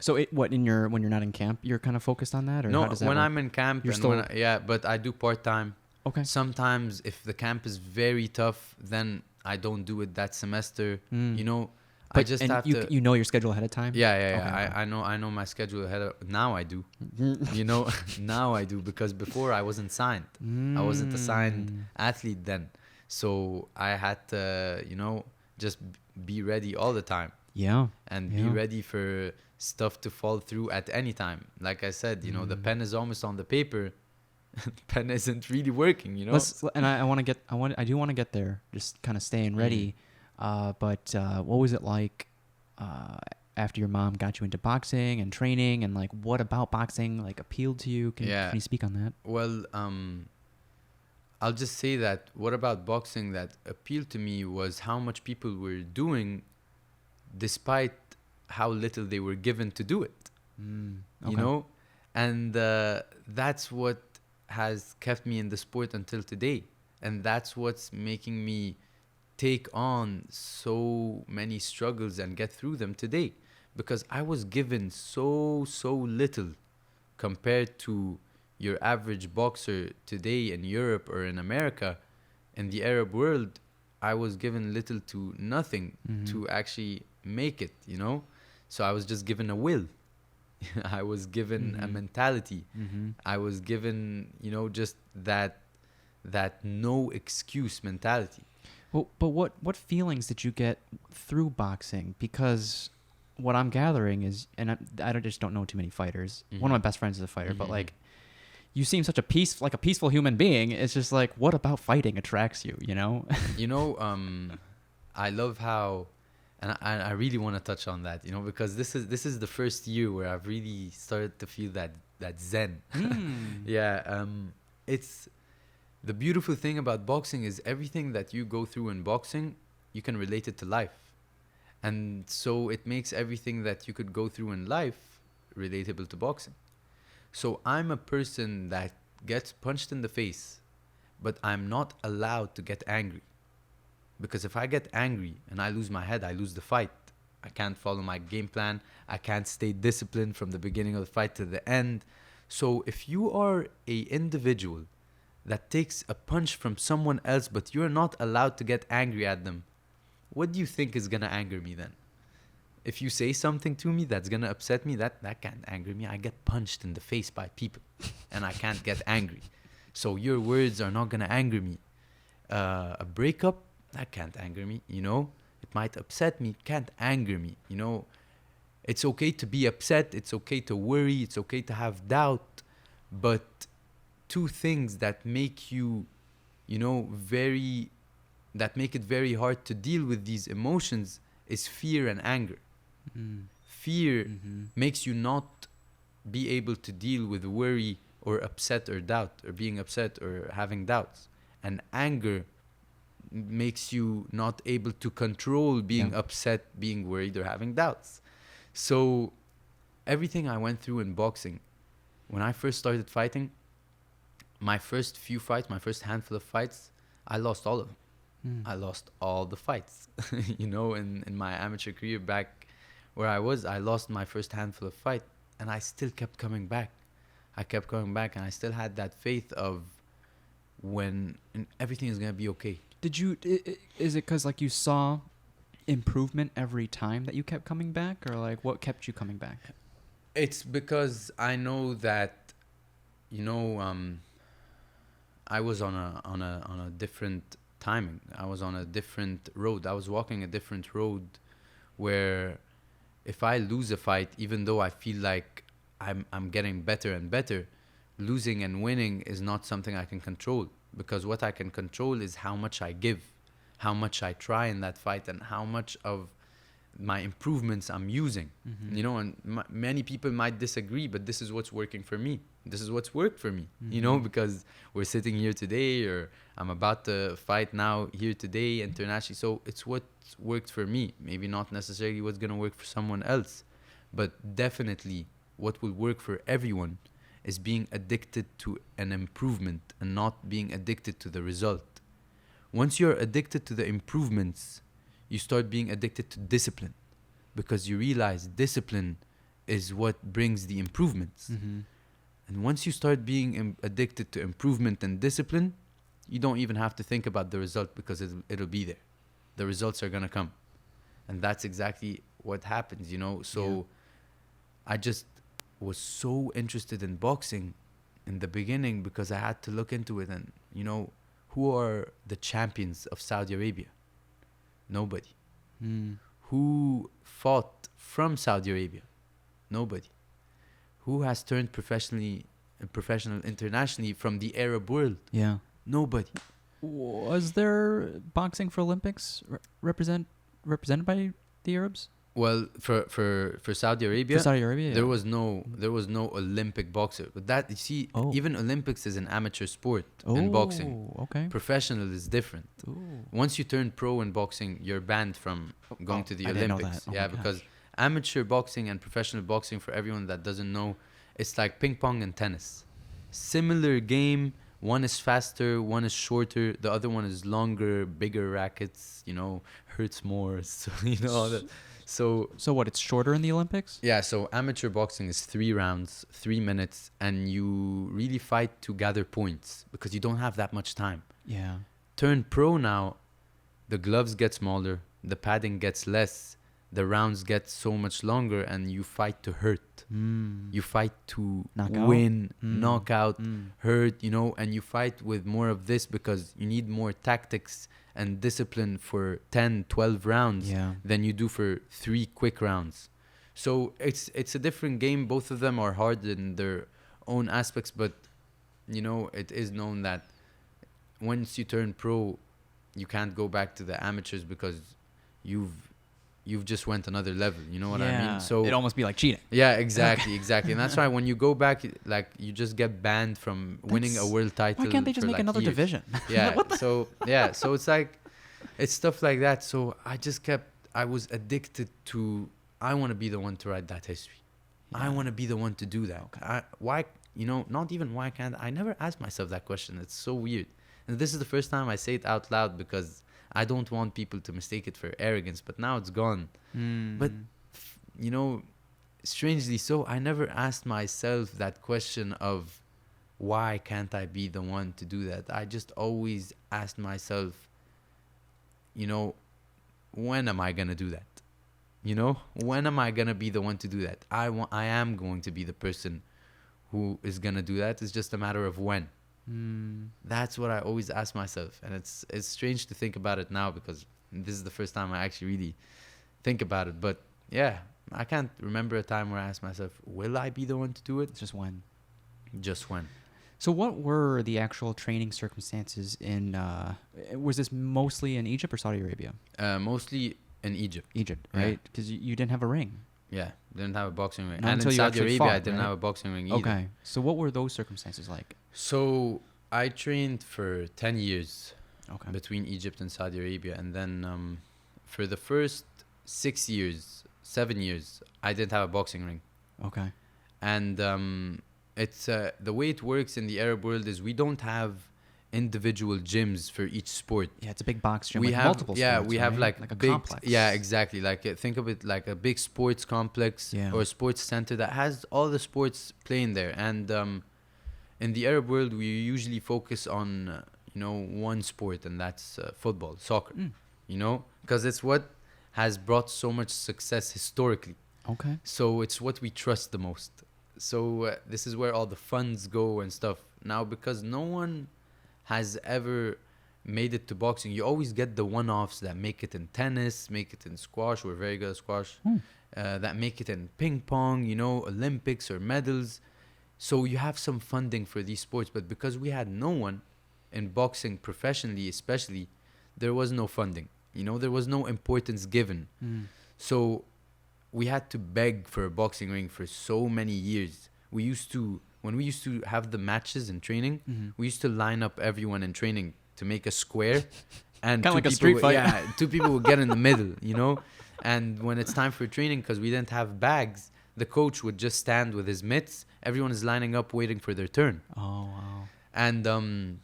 So when you're not in camp, you're kind of focused on that? Or no, how does that when work? I'm in camp, you're and still... but I do part-time. Okay. Sometimes if the camp is very tough, then I don't do it that semester. You know, but, I just have to. You know your schedule ahead of time? Yeah. Okay. I know my schedule ahead of. Now I do. You know, now I do, because before I wasn't signed. I wasn't a signed athlete then, so I had to, you know, just be ready all the time. Yeah. And be ready for stuff to fall through at any time. Like I said, you know, the pen is almost on the paper. The pen isn't really working, you know. And I do want to get there. Just kind of staying ready. But what was it like after your mom got you into boxing and training, and like what about boxing like appealed to you? Can you speak on that? Well, I'll just say that what about boxing that appealed to me was how much people were doing despite how little they were given to do it. Okay. You know, and that's what has kept me in the sport until today, and that's what's making me take on so many struggles and get through them today, because I was given so little compared to your average boxer today in Europe or in America. In the Arab world, I was given little to nothing to actually make it, you know. So I was just given a will. I was given a mentality. I was given, you know, just that no excuse mentality. Well, but what feelings did you get through boxing? Because what I'm gathering is, and I just don't know too many fighters. One of my best friends is a fighter, but like, you seem such a peaceful human being. It's just like, what about fighting attracts you? You know? You know, I love how. And I really want to touch on that, you know, because this is the first year where I've really started to feel that zen. Yeah, it's the beautiful thing about boxing is everything that you go through in boxing, you can relate it to life. And so it makes everything that you could go through in life relatable to boxing. So I'm a person that gets punched in the face, but I'm not allowed to get angry. Because if I get angry and I lose my head, I lose the fight. I can't follow my game plan. I can't stay disciplined from the beginning of the fight to the end. So if you are a individual that takes a punch from someone else, but you're not allowed to get angry at them, what do you think is going to anger me then? If you say something to me that's going to upset me, that can't anger me. I get punched in the face by people and I can't get angry. So your words are not going to anger me. A breakup, that can't anger me, you know. It might upset me, it can't anger me, you know. It's okay to be upset, it's okay to worry, it's okay to have doubt, but two things that make you, you know, that make it very hard to deal with these emotions is fear and anger. Fear makes you not be able to deal with worry or upset or doubt, or being upset or having doubts. And anger makes you not able to control being upset, being worried, or having doubts. So everything I went through in boxing, when I first started fighting, my first few fights, my first handful of fights, I lost all of them. I lost all the fights. In my amateur career back where I lost my first handful of fight, and I still kept coming back. I kept coming back, and I still had that faith of everything is gonna be okay. Did you? Is it because like you saw improvement every time that you kept coming back, or like what kept you coming back? It's because I know that, I was on a different timing. I was on a different road. I was walking a different road, where if I lose a fight, even though I feel like I'm getting better and better, losing and winning is not something I can control, because what I can control is how much I give, how much I try in that fight, and how much of my improvements I'm using. And many people might disagree, but this is what's working for me. This is what's worked for me, because we're sitting here today, or I'm about to fight now here today internationally. So it's what's worked for me. Maybe not necessarily what's going to work for someone else, but definitely what will work for everyone is being addicted to an improvement and not being addicted to the result. Once you're addicted to the improvements, you start being addicted to discipline, because you realize discipline is what brings the improvements. And once you start being addicted to improvement and discipline, you don't even have to think about the result, because it'll be there. The results are going to come. And that's exactly what happens, So I just was so interested in boxing in the beginning, because I had to look into it. And, who are the champions of Saudi Arabia? Nobody. Who fought from Saudi Arabia? Nobody. Who has turned professional internationally from the Arab world? Yeah. Nobody. Was there boxing for Olympics represented by the Arabs? Well, for Saudi Arabia, there was no Olympic boxer. But that, you see, even Olympics is an amateur sport in boxing. Okay. Professional is different. Once you turn pro in boxing, you're banned from going to the Olympics. Because amateur boxing and professional boxing, for everyone that doesn't know, it's like ping pong and tennis. Similar game. One is faster, one is shorter, the other one is longer, bigger rackets, hurts more. So, all that. So what, it's shorter in the Olympics? Yeah, so amateur boxing is 3 rounds, 3 minutes, and you really fight to gather points, because you don't have that much time. Yeah. Turn pro now, the gloves get smaller, the padding gets less, the rounds get so much longer, and you fight to hurt. You fight to win, knock out, hurt, and you fight with more of this, because you need more tactics and discipline for 10, 12 rounds than you do for 3 quick rounds. So it's a different game. Both of them are hard in their own aspects, but it is known that once you turn pro, you can't go back to the amateurs, because you've just went another level. You know what I mean? So it'd almost be like cheating. Yeah, exactly. And that's why when you go back, like, you just get banned from winning a world title. Why can't they just make another division? Yeah. So it's like, it's stuff like that. So I was addicted to, I want to be the one to write that history. I want to be the one to do that. Okay. Why, not even why can't I never asked myself that question. It's so weird. And this is the first time I say it out loud, because I don't want people to mistake it for arrogance, but now it's gone. But, strangely so, I never asked myself that question of why can't I be the one to do that? I just always asked myself, when am I going to do that? When am I going to be the one to do that? I am going to be the person who is going to do that. It's just a matter of when. That's what I always ask myself, and it's strange to think about it now, because this is the first time I actually really think about it. But yeah, I can't remember a time where I asked myself, will I be the one to do it? It's just when. So what were the actual training circumstances in was this mostly in Egypt or Saudi Arabia? Mostly in Egypt, right? Because you didn't have a ring. Yeah, didn't have a boxing ring. Not and in Saudi Arabia, fought, I didn't have a boxing ring either. Okay. So what were those circumstances like? So I trained for 10 years between Egypt and Saudi Arabia. And then for the first 7 years, I didn't have a boxing ring. Okay. And it's the way it works in the Arab world is we don't have individual gyms for each sport. Yeah, it's a big box gym. We like have multiple yeah, sports, we have right? like a big complex. yeah, exactly. Like think of it like a big sports complex or a sports center that has all the sports playing there. And in the Arab world, we usually focus on one sport, and that's football, soccer. You know, because it's what has brought so much success historically. Okay. So it's what we trust the most. So this is where all the funds go and stuff. Now, because no one has ever made it to boxing, you always get the one-offs that make it in tennis, make it in squash. We're very good at squash. That make it in ping pong, Olympics or medals. So you have some funding for these sports. But because we had no one in boxing professionally, especially, there was no funding. There was no importance given. So we had to beg for a boxing ring for so many years. When we used to have the matches in training, we used to line up everyone in training to make a square. And kind of like a street fight. Yeah, two people would get in the middle, And when it's time for training, because we didn't have bags, the coach would just stand with his mitts. Everyone is lining up waiting for their turn. Oh, wow. And,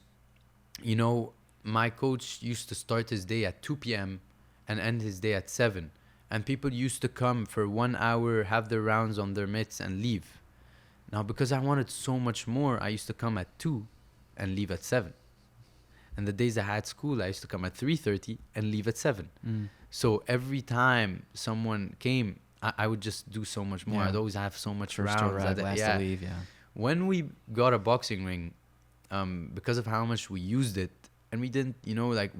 my coach used to start his day at 2 p.m. and end his day at 7. And people used to come for 1 hour, have their rounds on their mitts and leave. Now, because I wanted so much more, I used to come at 2 and leave at 7. And the days I had school, I used to come at 3:30 and leave at 7. So every time someone came, I would just do so much more. I'd always have so much First rounds. last to leave, When we got a boxing ring, because of how much we used it, and we didn't,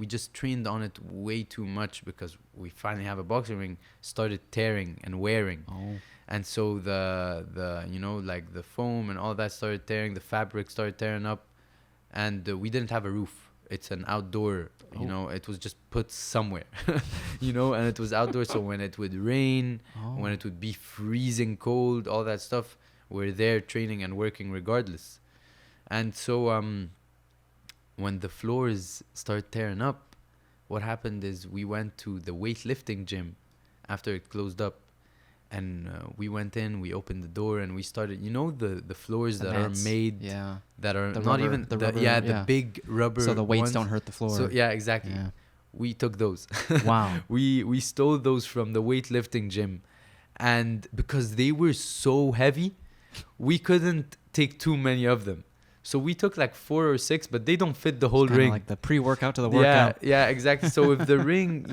we just trained on it way too much because we finally have a boxing ring, started tearing and wearing. Oh. And so the foam and all that started tearing, the fabric started tearing up, and we didn't have a roof. It's an outdoor, it was just put somewhere, and it was outdoor. So when it would rain, when it would be freezing cold, all that stuff, we're there training and working regardless. And so when the floors started tearing up, what happened is we went to the weightlifting gym after it closed up. And we went in, we opened the door, and we started, the floors that are made, that are not even, the big rubber so the weights ones. don't hurt the floor. So, exactly. Yeah. We took those. Wow. We stole those from the weightlifting gym. And because they were so heavy, we couldn't take too many of them. So we took like 4 or 6, but they don't fit the whole ring. Like the pre-workout to the workout. Yeah, exactly. So if the ring,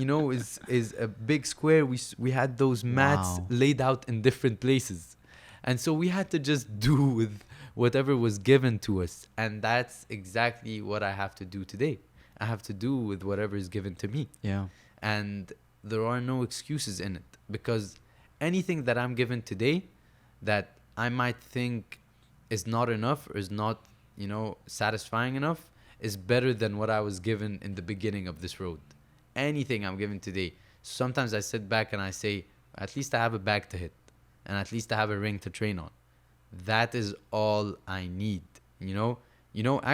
is a big square, we had those mats laid out in different places. And so we had to just do with whatever was given to us. And that's exactly what I have to do today. I have to do with whatever is given to me. Yeah. And there are no excuses in it, because anything that I'm given today that I might think is not enough or is not satisfying enough is better than what I was given in the beginning of this road. Anything I'm given today. Sometimes I sit back and I say, at least I have a bag to hit, and at least I have a ring to train on. That is all I need.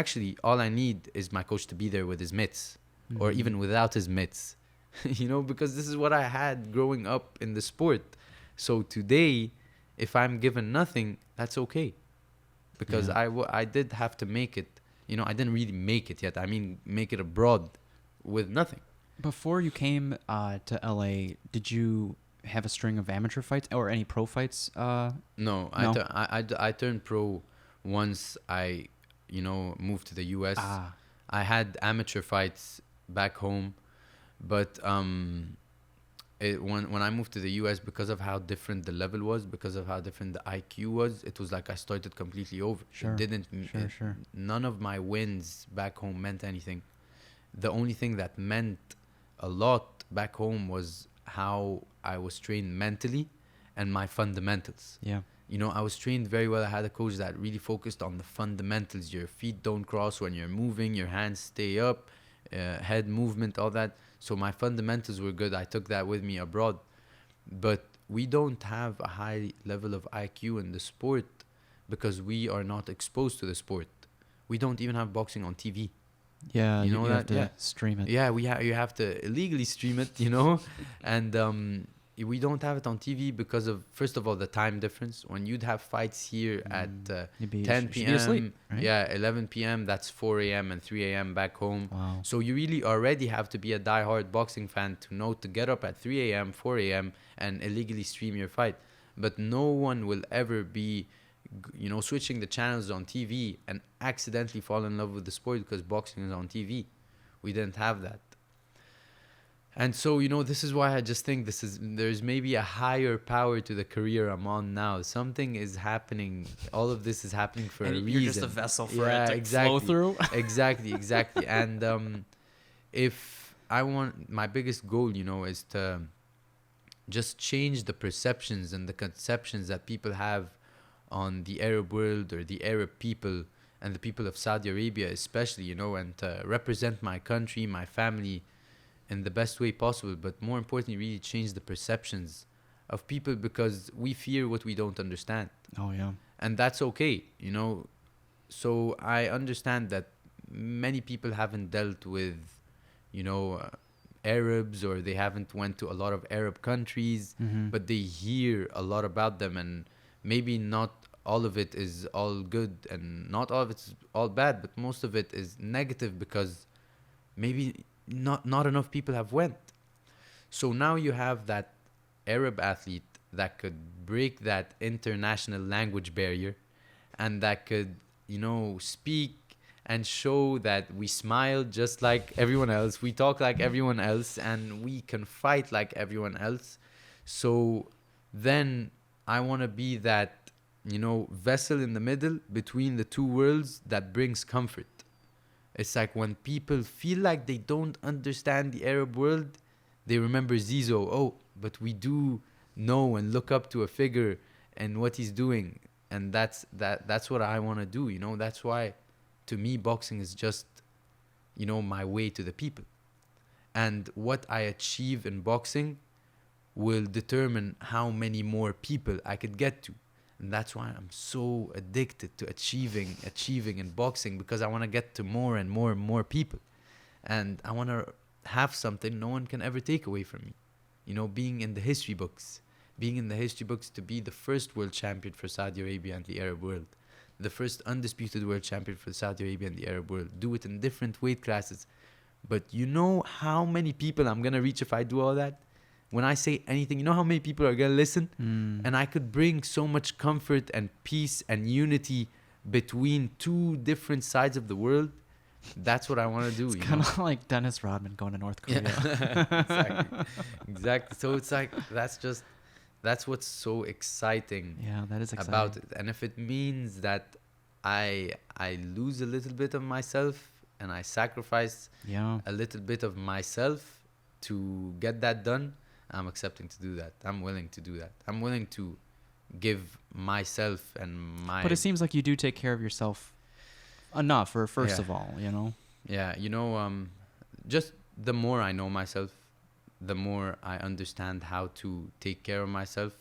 Actually, all I need is my coach to be there with his mitts, or even without his mitts, because this is what I had growing up in the sport. So today, if I'm given nothing, that's okay. Because I did have to make it, I didn't really make it yet. I mean, make it abroad with nothing. Before you came to LA, did you have a string of amateur fights or any pro fights? No. I turned pro once I, moved to the US. I had amateur fights back home, but when I moved to the US, because of how different the level was, because of how different the IQ was, it was like I started completely over. Sure. It didn't. Sure. None of my wins back home meant anything. The only thing that meant a lot back home was how I was trained mentally and my fundamentals. Yeah. I was trained very well. I had a coach that really focused on the fundamentals. Your feet don't cross when you're moving. Your hands stay up. Head movement, all that. So my fundamentals were good. I took that with me abroad. But we don't have a high level of IQ in the sport because we are not exposed to the sport. We don't even have boxing on TV. Yeah, you know that? Have to stream it. Yeah, you have to illegally stream it, and we don't have it on TV because of, first of all, the time difference. When you'd have fights here at 10 p.m., asleep, right? yeah, 11 p.m., that's 4 a.m. and 3 a.m. back home. Wow. So you really already have to be a diehard boxing fan to know to get up at 3 a.m., 4 a.m. and illegally stream your fight. But no one will ever be, switching the channels on TV and accidentally fall in love with the sport because boxing is on TV. We didn't have that. And so, this is why I just think there's maybe a higher power to the career I'm on now. Something is happening. All of this is happening for a reason. You're just a vessel for it to flow through. Exactly. And if I want, my biggest goal, is to just change the perceptions and the conceptions that people have on the Arab world or the Arab people and the people of Saudi Arabia especially, and to represent my country, my family, in the best way possible, but more importantly, really change the perceptions of people because we fear what we don't understand. Oh, yeah. And that's okay, So I understand that many people haven't dealt with, Arabs, or they haven't went to a lot of Arab countries, but they hear a lot about them, and maybe not all of it is all good and not all of it's all bad, but most of it is negative because maybe not enough people have went. So now you have that Arab athlete that could break that international language barrier and that could, speak and show that we smile just like everyone else, we talk like everyone else, and we can fight like everyone else. So then I want to be that, vessel in the middle between the two worlds that brings comfort. It's like when people feel like they don't understand the Arab world, they remember Zizo. Oh, but we do know and look up to a figure and what he's doing. And that's what I want to do, That's why, to me, boxing is just, my way to the people. And what I achieve in boxing will determine how many more people I could get to. And that's why I'm so addicted to achieving in boxing, because I want to get to more and more and more people. And I want to have something no one can ever take away from me. Being in the history books. Being in the history books to be the first world champion for Saudi Arabia and the Arab world. The first undisputed world champion for Saudi Arabia and the Arab world. Do it in different weight classes. But you know how many people I'm going to reach if I do all that? When I say anything, you know how many people are going to listen? And I could bring so much comfort and peace and unity between two different sides of the world. That's what I want to do. It's kind of like Dennis Rodman going to North Korea. Yeah. Exactly. So it's like, that's what's so exciting. Yeah, that is exciting about it. And if it means that I lose a little bit of myself and I sacrifice a little bit of myself to get that done, I'm accepting to do that. I'm willing to do that. I'm willing to give myself and my... But it seems like you do take care of yourself enough, or first of all, Yeah, just the more I know myself, the more I understand how to take care of myself.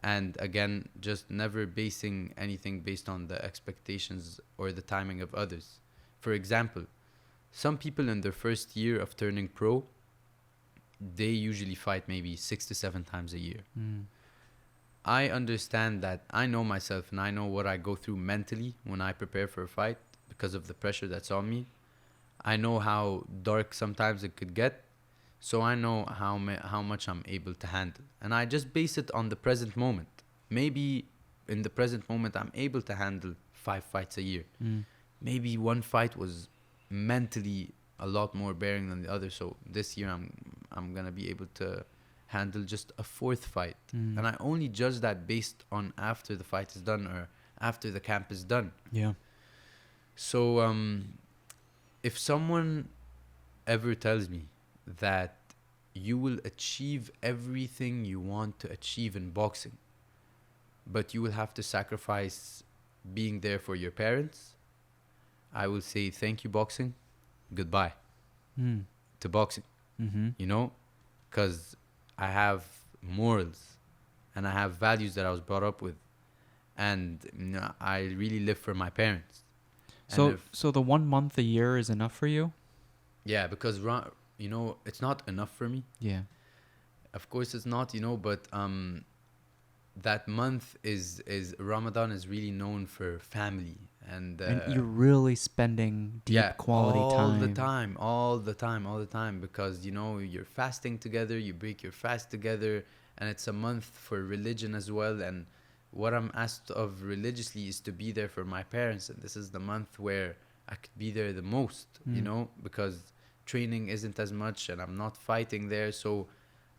And again, just never basing anything based on the expectations or the timing of others. For example, some people in their first year of turning pro, they usually fight maybe 6 to 7 times a year. I understand that. I know myself and I know what I go through mentally when I prepare for a fight because of the pressure that's on me. I know how dark sometimes it could get. So I know how much I'm able to handle. And I just base it on the present moment. Maybe in the present moment, I'm able to handle 5 fights a year. Maybe one fight was mentally a lot more bearing than the other. So this year, I'm going to be able to handle just a 4th fight. And I only judge that based on after the fight is done or after the camp is done. Yeah. So if someone ever tells me that you will achieve everything you want to achieve in boxing, but you will have to sacrifice being there for your parents, I will say thank you, boxing, goodbye to boxing. Because I have morals and I have values that I was brought up with, and I really live for my parents. So the 1 month a year is enough for you? Yeah, because it's not enough for me. Yeah. Of course it's not, but that month is Ramadan is really known for family and you're really spending deep quality time. all the time, because you're fasting together, you break your fast together, and it's a month for religion as well. And what I'm asked of religiously is to be there for my parents, and this is the month where I could be there the most, because training isn't as much and I'm not fighting there. So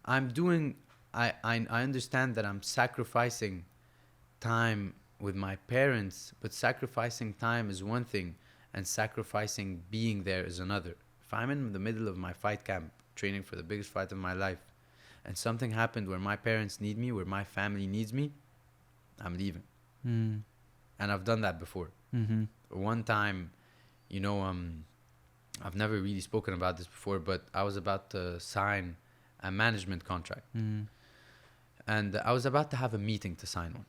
I'm doing I understand that I'm sacrificing time with my parents, but sacrificing time is one thing and sacrificing being there is another. If I'm in the middle of my fight camp training for the biggest fight of my life and something happened where my parents need me, where my family needs me, I'm leaving. And I've done that before. One time, I've never really spoken about this before, but I was about to sign a management contract. And I was about to have a meeting to sign one.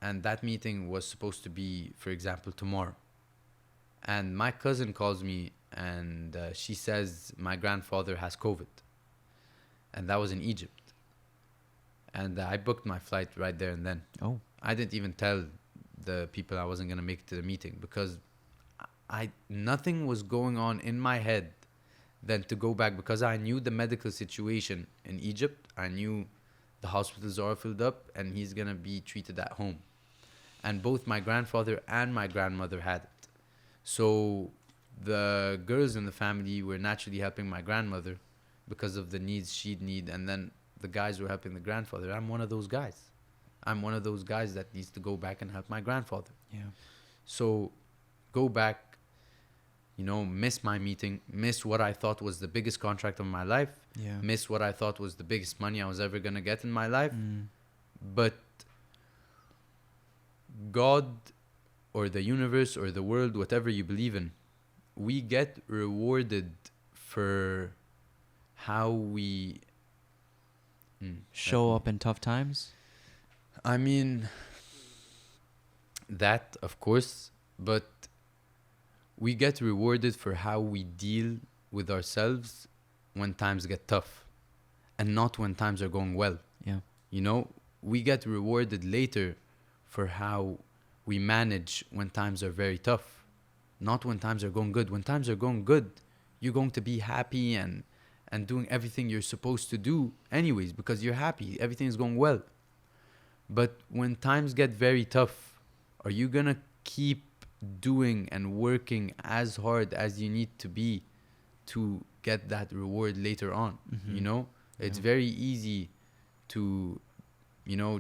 And that meeting was supposed to be, for example, tomorrow. And my cousin calls me and she says my grandfather has COVID. And that was in Egypt. And I booked my flight right there and then. Oh. I didn't even tell the people I wasn't going to make it to the meeting, because nothing was going on in my head than to go back, because I knew the medical situation in Egypt. I knew the hospitals are filled up and he's going to be treated at home. And both my grandfather and my grandmother had it. So the girls in the family were naturally helping my grandmother because of the needs she'd need. And then the guys were helping the grandfather. I'm one of those guys. I'm one of those guys that needs to go back and help my grandfather. Yeah. So go back, miss my meeting, miss what I thought was the biggest contract of my life, miss what I thought was the biggest money I was ever going to get in my life. But God or the universe or the world, whatever you believe in, we get rewarded for how we show up in tough times. I mean, that of course, but we get rewarded for how we deal with ourselves when times get tough and not when times are going well. Yeah. We get rewarded later for how we manage when times are very tough, not when times are going good. When times are going good, you're going to be happy and doing everything you're supposed to do anyways, because you're happy, everything is going well. But when times get very tough, are you going to keep doing and working as hard as you need to be to get that reward later on? It's very easy to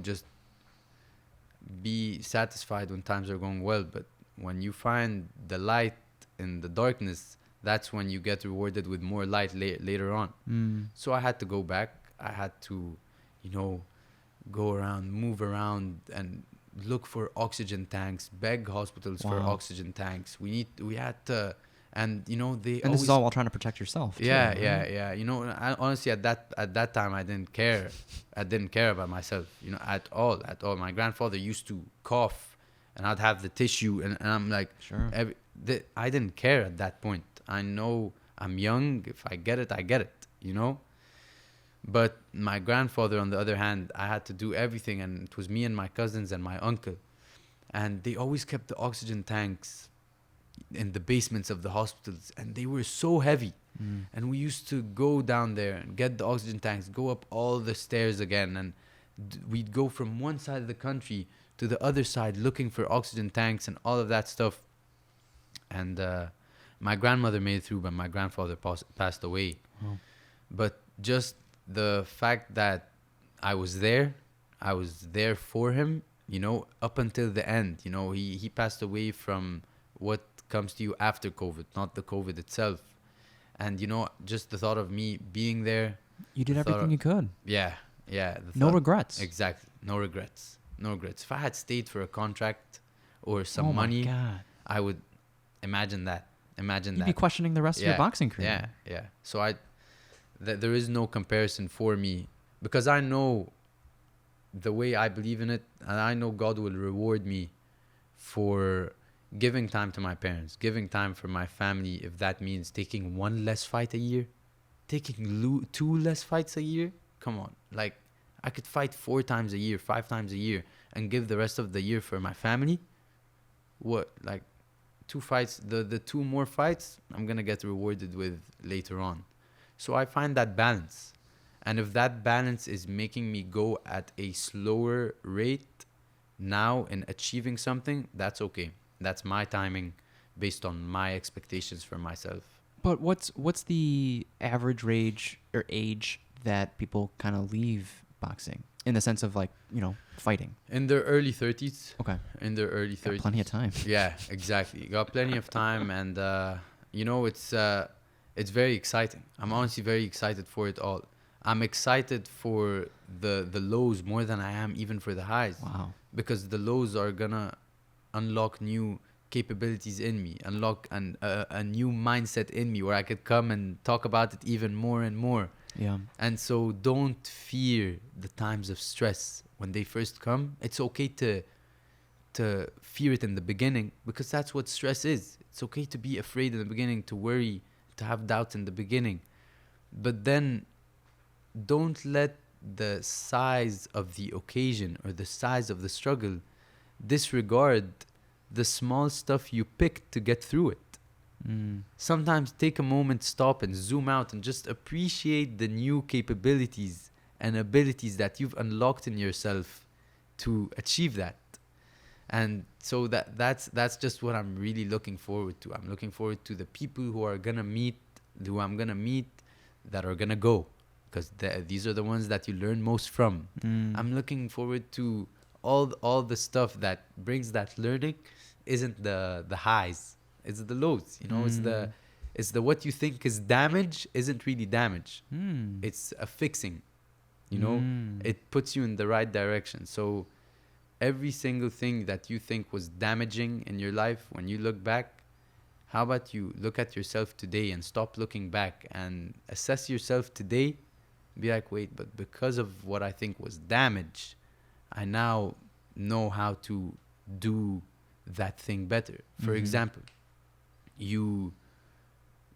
just be satisfied when times are going well, but when you find the light in the darkness, that's when you get rewarded with more light later on. So I had to go back. I had to go around, move around, and look for oxygen tanks, beg hospitals for oxygen tanks. We had to, and they. And this is all while trying to protect yourself. Yeah. I, honestly, at that time, I didn't care. I didn't care about myself, at all. My grandfather used to cough, and I'd have the tissue, and I'm like, sure. I didn't care at that point. I know I'm young. If I get it, I get it. But my grandfather, on the other hand, I had to do everything, and it was me and my cousins and my uncle, and they always kept the oxygen tanks in the basements of the hospitals, and they were so heavy. And we used to go down there and get the oxygen tanks, go up all the stairs again, and we'd go from one side of the country to the other side looking for oxygen tanks and all of that stuff. And my grandmother made it through, but my grandfather passed away. But just the fact that I was there for him, up until the end. He passed away from what comes to you after COVID, not the COVID itself. And just the thought of me being there, you did everything you could. Yeah. No regrets. Exactly. No regrets. If I had stayed for a contract or some money, God. I would imagine that. You'd be questioning the rest of your boxing career. Yeah. So there is no comparison for me, because I know the way I believe in it, and I know God will reward me for giving time to my parents, giving time for my family, if that means taking one less fight a year, taking 2 less fights a year. Come on. Like, I could fight 4 times a year, 5 times a year, and give the rest of the year for my family. What, like, 2 fights, the 2 more fights, I'm going to get rewarded with later on. So I find that balance. And if that balance is making me go at a slower rate now in achieving something, that's okay. That's my timing based on my expectations for myself. But what's the average age that people kind of leave boxing in the sense of, like, you know, fighting? In their early 30s. Okay. In their early 30s. Got plenty of time. Yeah, exactly. You got plenty of time, and you know, it's very exciting. I'm honestly very excited for it all. I'm excited for the lows more than I am even for the highs. Wow. Because the lows are gonna unlock new capabilities in me, unlock a new mindset in me where I could come and talk about it even more and more. Yeah. And so don't fear the times of stress when they first come. It's okay to fear it in the beginning, because that's what stress is. It's okay to be afraid in the beginning, to worry, to have doubts in the beginning. But then don't let the size of the occasion or the size of the struggle disregard the small stuff you picked to get through it. Sometimes take a moment, stop and zoom out and just appreciate the new capabilities and abilities that you've unlocked in yourself to achieve that. And so that's just what I'm really looking forward to. I'm looking forward to the people who I'm gonna meet that are gonna go, because these are the ones that you learn most from. I'm looking forward to all the stuff that brings that learning. Isn't the highs, it's the lows, you know. It's the what you think is damage isn't really damage. It's a fixing, you know. It puts you in the right direction. So every single thing that you think was damaging in your life, when you look back, how about you look at yourself today and stop looking back and assess yourself today. Be like, wait, but because of what I think was damage, I now know how to do that thing better. For example, you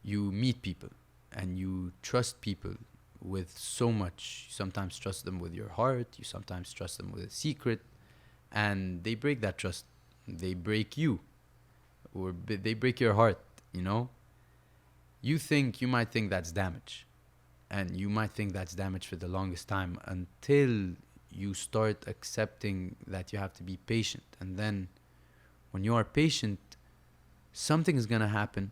meet people and you trust people with so much. You sometimes trust them with your heart, you sometimes trust them with a secret, and they break that trust. They break you, or they break your heart, you know. You might think that's damage, and you might think that's damage for the longest time, until you start accepting that you have to be patient. And then when you are patient, something is going to happen.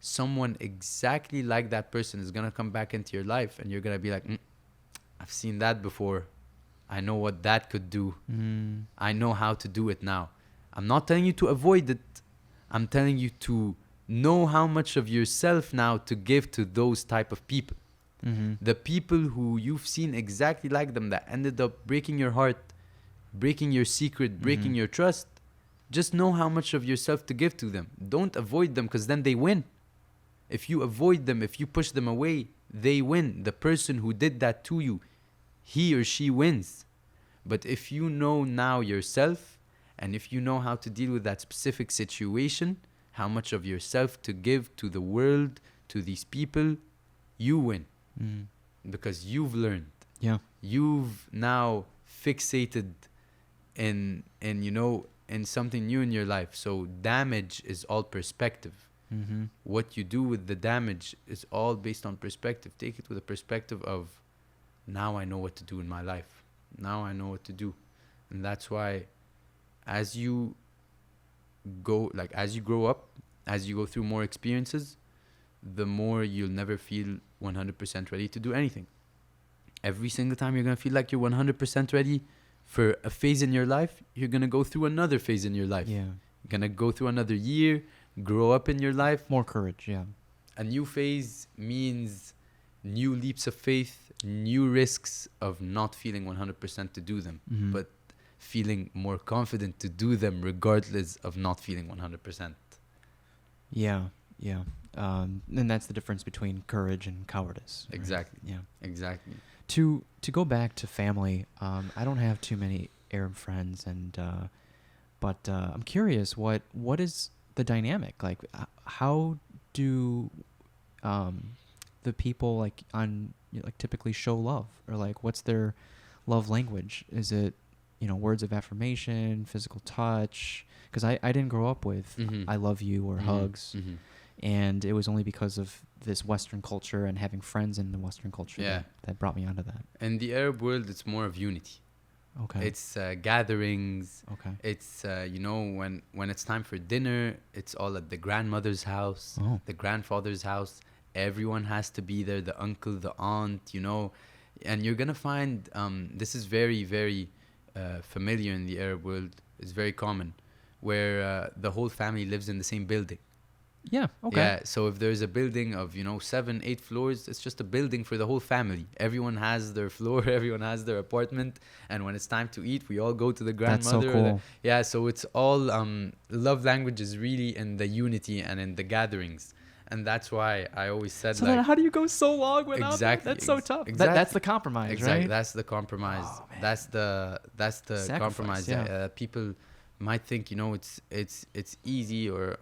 Someone exactly like that person is going to come back into your life, and you're going to be like, I've seen that before. I know what that could do. I know how to do it now. I'm not telling you to avoid it. I'm telling you to know how much of yourself now to give to those type of people. The people who you've seen exactly like them, that ended up breaking your heart, breaking your secret, breaking your trust. Just know how much of yourself to give to them. Don't avoid them, because then they win. If you avoid them, if you push them away, they win. The person who did that to you, he or she wins. But if you know now yourself, and if you know how to deal with that specific situation, how much of yourself to give to the world, to these people, you win. Because you've learned. Yeah. You've now fixated in you know, in something new in your life. So damage is all perspective. What you do with the damage is all based on perspective. Take it with a perspective of, now I know what to do in my life. Now I know what to do. And that's why as you grow up, as you go through more experiences, the more you'll never feel 100% ready to do anything. Every single time you're going to feel like you're 100% ready for a phase in your life, you're going to go through another phase in your life. Yeah. You're going to go through another year, grow up in your life. More courage, yeah. A new phase means new leaps of faith, new risks of not feeling 100% to do them, but feeling more confident to do them regardless of not feeling 100%. Yeah. And that's the difference between courage and cowardice. Right? Exactly. Yeah. Exactly. To go back to family, I don't have too many Arab friends, but I'm curious, what is the dynamic like? How do the people like on like typically show love, or like what's their love language? Is it, you know, words of affirmation, physical touch? Because I didn't grow up with I love you or hugs. And it was only because of this Western culture and having friends in the Western culture that brought me onto that. In the Arab world, it's more of unity. Okay. It's gatherings. Okay. It's, you know, when it's time for dinner, it's all at the grandmother's house, the grandfather's house. Everyone has to be there, the uncle, the aunt, you know. And you're going to find, this is very, very familiar in the Arab world. It's very common, where the whole family lives in the same building. Yeah, okay. Yeah, so if there's a building of, 7, 8 floors, it's just a building for the whole family. Everyone has their floor, everyone has their apartment, and when it's time to eat, we all go to the grandmother. That's so cool. Yeah, so it's all, love language is really in the unity and in the gatherings. And that's why I always said, so then how do you go so long without that? That's so tough. Exactly. That's the compromise, right? That's the compromise. Oh, that's the Sacrifice, compromise. yeah. People might think, it's easy, or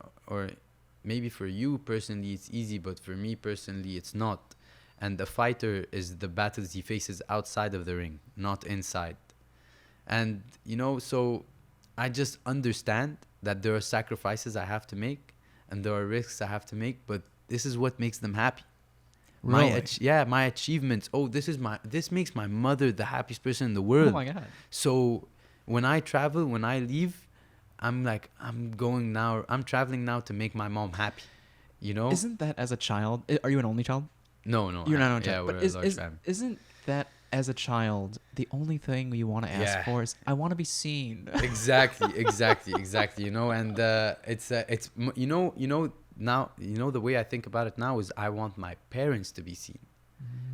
maybe for you personally it's easy, but for me personally it's not. And the fighter is the battles he faces outside of the ring, not inside. And so I just understand that there are sacrifices I have to make and there are risks I have to make, but this is what makes them happy. Really? My achievements. This makes my mother the happiest person in the world. Oh my God. So when I travel, when I leave, I'm traveling now to make my mom happy, Isn't that as a child? Are you an only child? No. You're not an only child. Yeah, but we're a large family. Isn't that as a child the only thing you want to ask for is I want to be seen? Exactly. And it's now the way I think about it now is I want my parents to be seen,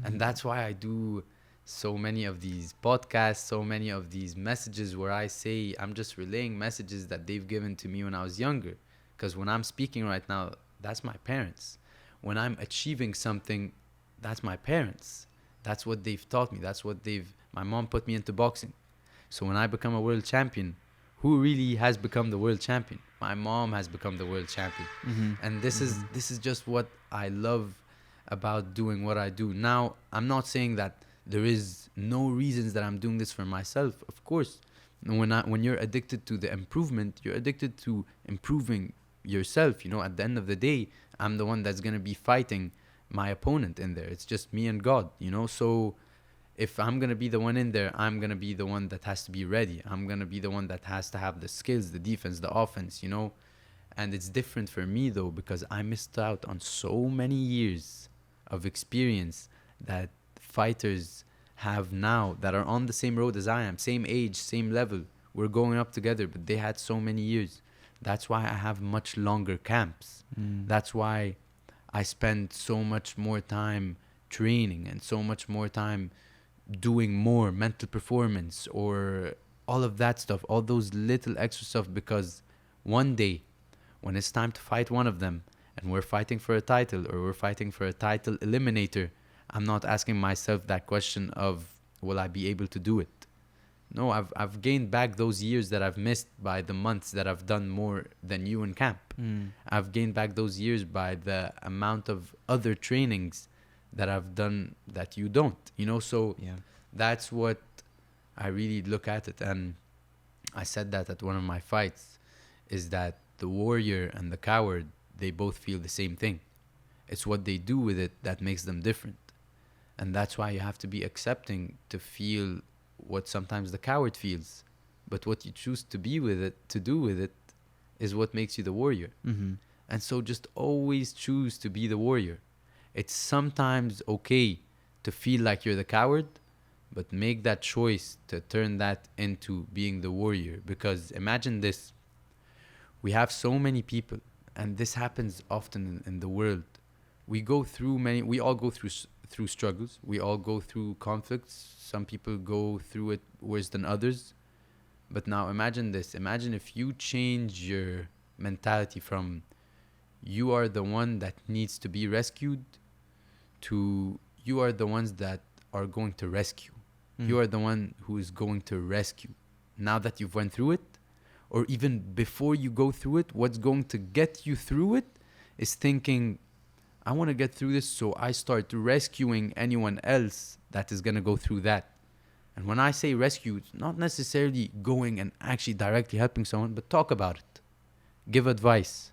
and that's why I do so many of these podcasts, so many of these messages where I say I'm just relaying messages that they've given to me when I was younger. Because when I'm speaking right now, that's my parents. When I'm achieving something, that's my parents. That's what they've taught me. My mom put me into boxing. So when I become a world champion, who really has become the world champion? My mom has become the world champion. And this is just what I love about doing what I do. Now, I'm not saying that there is no reasons that I'm doing this for myself. Of course, when you're addicted to the improvement, you're addicted to improving yourself. At the end of the day, I'm the one that's going to be fighting my opponent in there. It's just me and God, So if I'm going to be the one in there, I'm going to be the one that has to be ready. I'm going to be the one that has to have the skills, the defense, the offense, And it's different for me, though, because I missed out on so many years of experience that fighters have now that are on the same road as I am, same age, same level. We're going up together, but they had so many years. That's why I have much longer camps. That's why I spend so much more time training and so much more time doing more mental performance or all of that stuff, all those little extra stuff, because one day when it's time to fight one of them and we're fighting for a title or we're fighting for a title eliminator, I'm not asking myself that question of, will I be able to do it? No, I've gained back those years that I've missed by the months that I've done more than you in camp. I've gained back those years by the amount of other trainings that I've done that you don't, So that's what I really look at it. And I said that at one of my fights, is that the warrior and the coward, they both feel the same thing. It's what they do with it that makes them different. And that's why you have to be accepting to feel what sometimes the coward feels. But what you choose to be with it, to do with it, is what makes you the warrior. And so just always choose to be the warrior. It's sometimes okay to feel like you're the coward, but make that choice to turn that into being the warrior. Because imagine this. We have so many people, and this happens often in the world. We all go through struggles. We all go through conflicts. Some people go through it worse than others. But now imagine this. Imagine if you change your mentality from you are the one that needs to be rescued to you are the ones that are going to rescue. You are the one who is going to rescue. Now that you've went through it, or even before you go through it, what's going to get you through it is thinking, I want to get through this, so I start rescuing anyone else that is going to go through that. And when I say rescue, it's not necessarily going and actually directly helping someone, but talk about it. Give advice.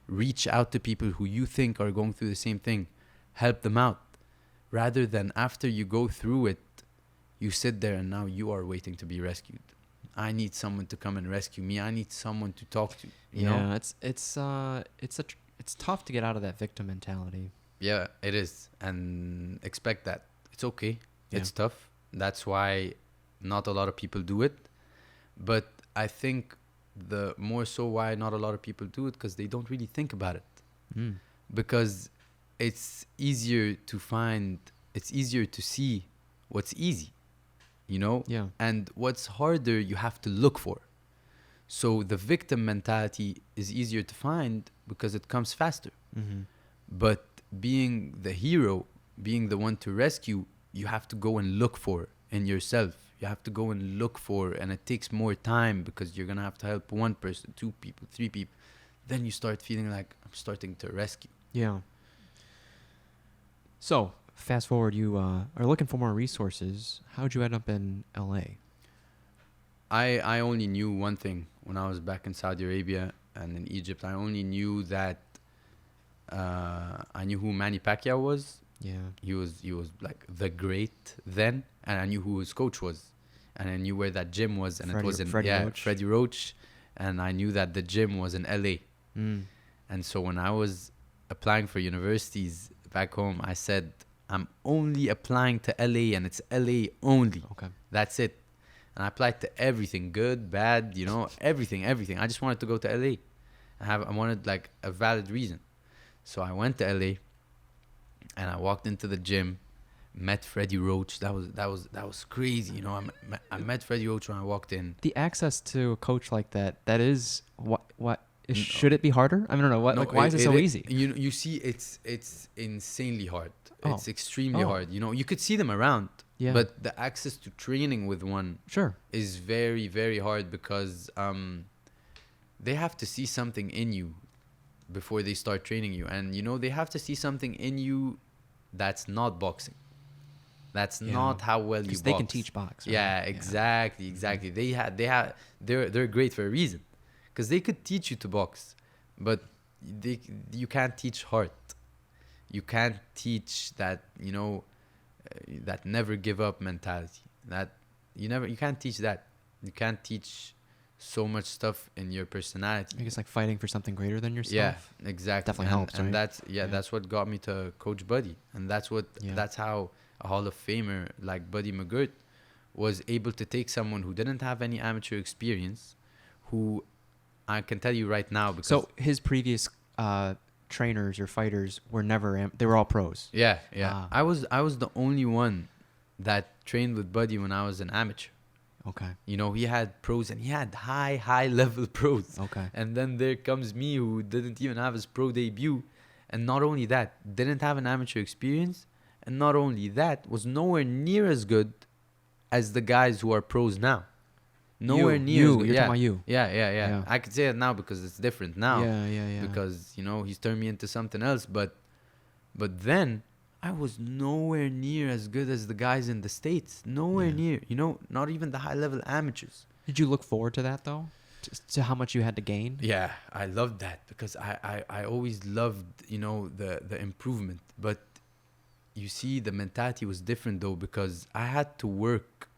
Reach out to people who you think are going through the same thing. Help them out. Rather than after you go through it, you sit there and now you are waiting to be rescued. I need someone to come and rescue me. I need someone to talk to. You know? It's tough to get out of that victim mentality. Yeah, it is. And expect that. It's okay. It's tough. That's why not a lot of people do it. But I think the more so why not a lot of people do it, because they don't really think about it. Because it's easier to see what's easy, you know? Yeah. And what's harder, you have to look for. So the victim mentality is easier to find because it comes faster. But being the hero, being the one to rescue, you have to go and look for in yourself. You have to go and look for, and it takes more time because you're going to have to help one person, 2 people, 3 people. Then you start feeling like I'm starting to rescue. Yeah. So, fast forward, you are looking for more resources. How'd you end up in LA? I only knew one thing when I was back in Saudi Arabia and in Egypt. I only knew that I knew who Manny Pacquiao was. Yeah. He was like the great then, and I knew who his coach was, and I knew where that gym was, and it was in Freddie Roach, and I knew that the gym was in LA. And so when I was applying for universities back home, I said I'm only applying to LA, and it's LA only. Okay. That's it. And I applied to everything, good, bad, you know, everything. I just wanted to go to LA. I wanted like a valid reason. So I went to LA. And I walked into the gym, met Freddie Roach. That was crazy, you know. I met Freddie Roach when I walked in. The access to a coach like that is what should it be harder? I don't know. Why is it so easy? You see, it's insanely hard. It's extremely hard. You know, you could see them around, but the access to training with one is very, very hard because they have to see something in you before they start training you, and you know they have to see something in you that's not boxing. That's not how well you box. They can teach box. Right? Yeah, exactly. They're great for a reason, because they could teach you to box, but you can't teach heart. You can't teach that, you know, that never give up mentality. That you can't teach that. You can't teach so much stuff in your personality. I guess like fighting for something greater than yourself. Yeah, exactly. Definitely helps, and right? That's what got me to Coach Buddy, and that's how a Hall of Famer like Buddy McGirt was able to take someone who didn't have any amateur experience, who I can tell you right now, because so his previous trainers or fighters were they were all pros. Yeah. I was the only one that trained with Buddy when I was an amateur. Okay. You know, he had pros, and he had high level pros. Okay. And then there comes me, who didn't even have his pro debut, and not only that, didn't have an amateur experience, and not only that, was nowhere near as good as the guys who are pros now. Nowhere near as good. You're talking about you. Yeah. I could say it now because it's different now. Yeah. Because, you know, he's turned me into something else, but then I was nowhere near as good as the guys in the States. Nowhere near. You know, not even the high-level amateurs. Did you look forward to that, though? To how much you had to gain? Yeah, I loved that because I always loved, you know, the improvement. But you see, the mentality was different, though, because I had to work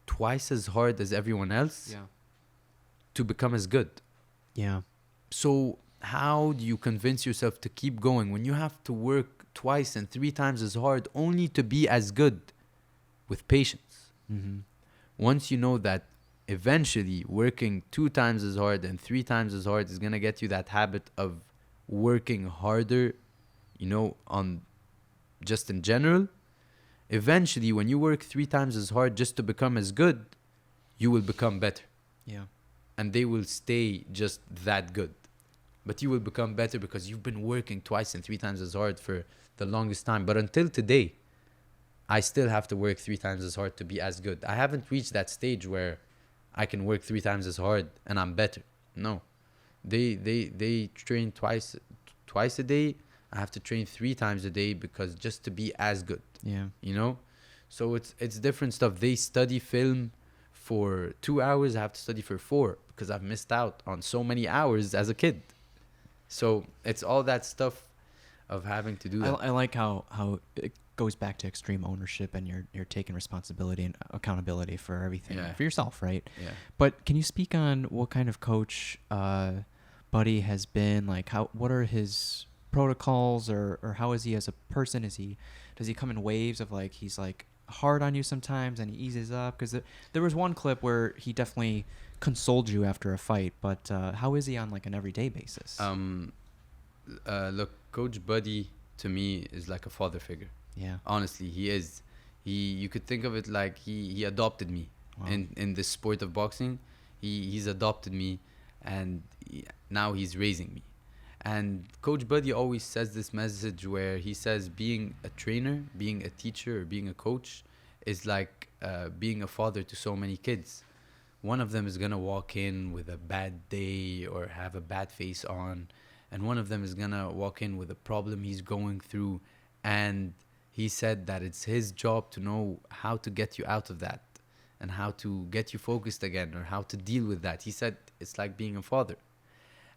twice as hard as everyone else to become as good. Yeah. So how do you convince yourself to keep going when you have to work twice and 3 times as hard only to be as good? With patience. Once you know that eventually working 2 times as hard and 3 times as hard is going to get you that habit of working harder, you know, on just in general, eventually when you work 3 times as hard just to become as good, you will become better. Yeah. And they will stay just that good. But you will become better because you've been working twice and 3 times as hard for the longest time. But until today, I still have to work 3 times as hard to be as good. I haven't reached that stage where I can work 3 times as hard and I'm better. No. They train twice a day. I have to train 3 times a day because just to be as good, Yeah. you know? So it's different stuff. They study film for 2 hours. I have to study for 4 because I've missed out on so many hours as a kid. So it's all that stuff of having to do that. I like how it goes back to extreme ownership, and you're taking responsibility and accountability for everything for yourself, right? Yeah. But can you speak on what kind of coach Buddy has been? Like, what are his protocols, or how is he as a person? Does he come in waves of, like, he's like hard on you sometimes and he eases up? Because there was one clip where he definitely consoled you after a fight, but how is he on like an everyday basis? Look, Coach Buddy to me is like a father figure. Yeah. Honestly, he is. You could think of it like he adopted me. Wow. In this sport of boxing. He's adopted me, and now he's raising me. And Coach Buddy always says this message where he says being a trainer, being a teacher, or being a coach is like being a father to so many kids. One of them is going to walk in with a bad day or have a bad face on, and one of them is going to walk in with a problem he's going through, and he said that it's his job to know how to get you out of that and how to get you focused again or how to deal with that. He said it's like being a father.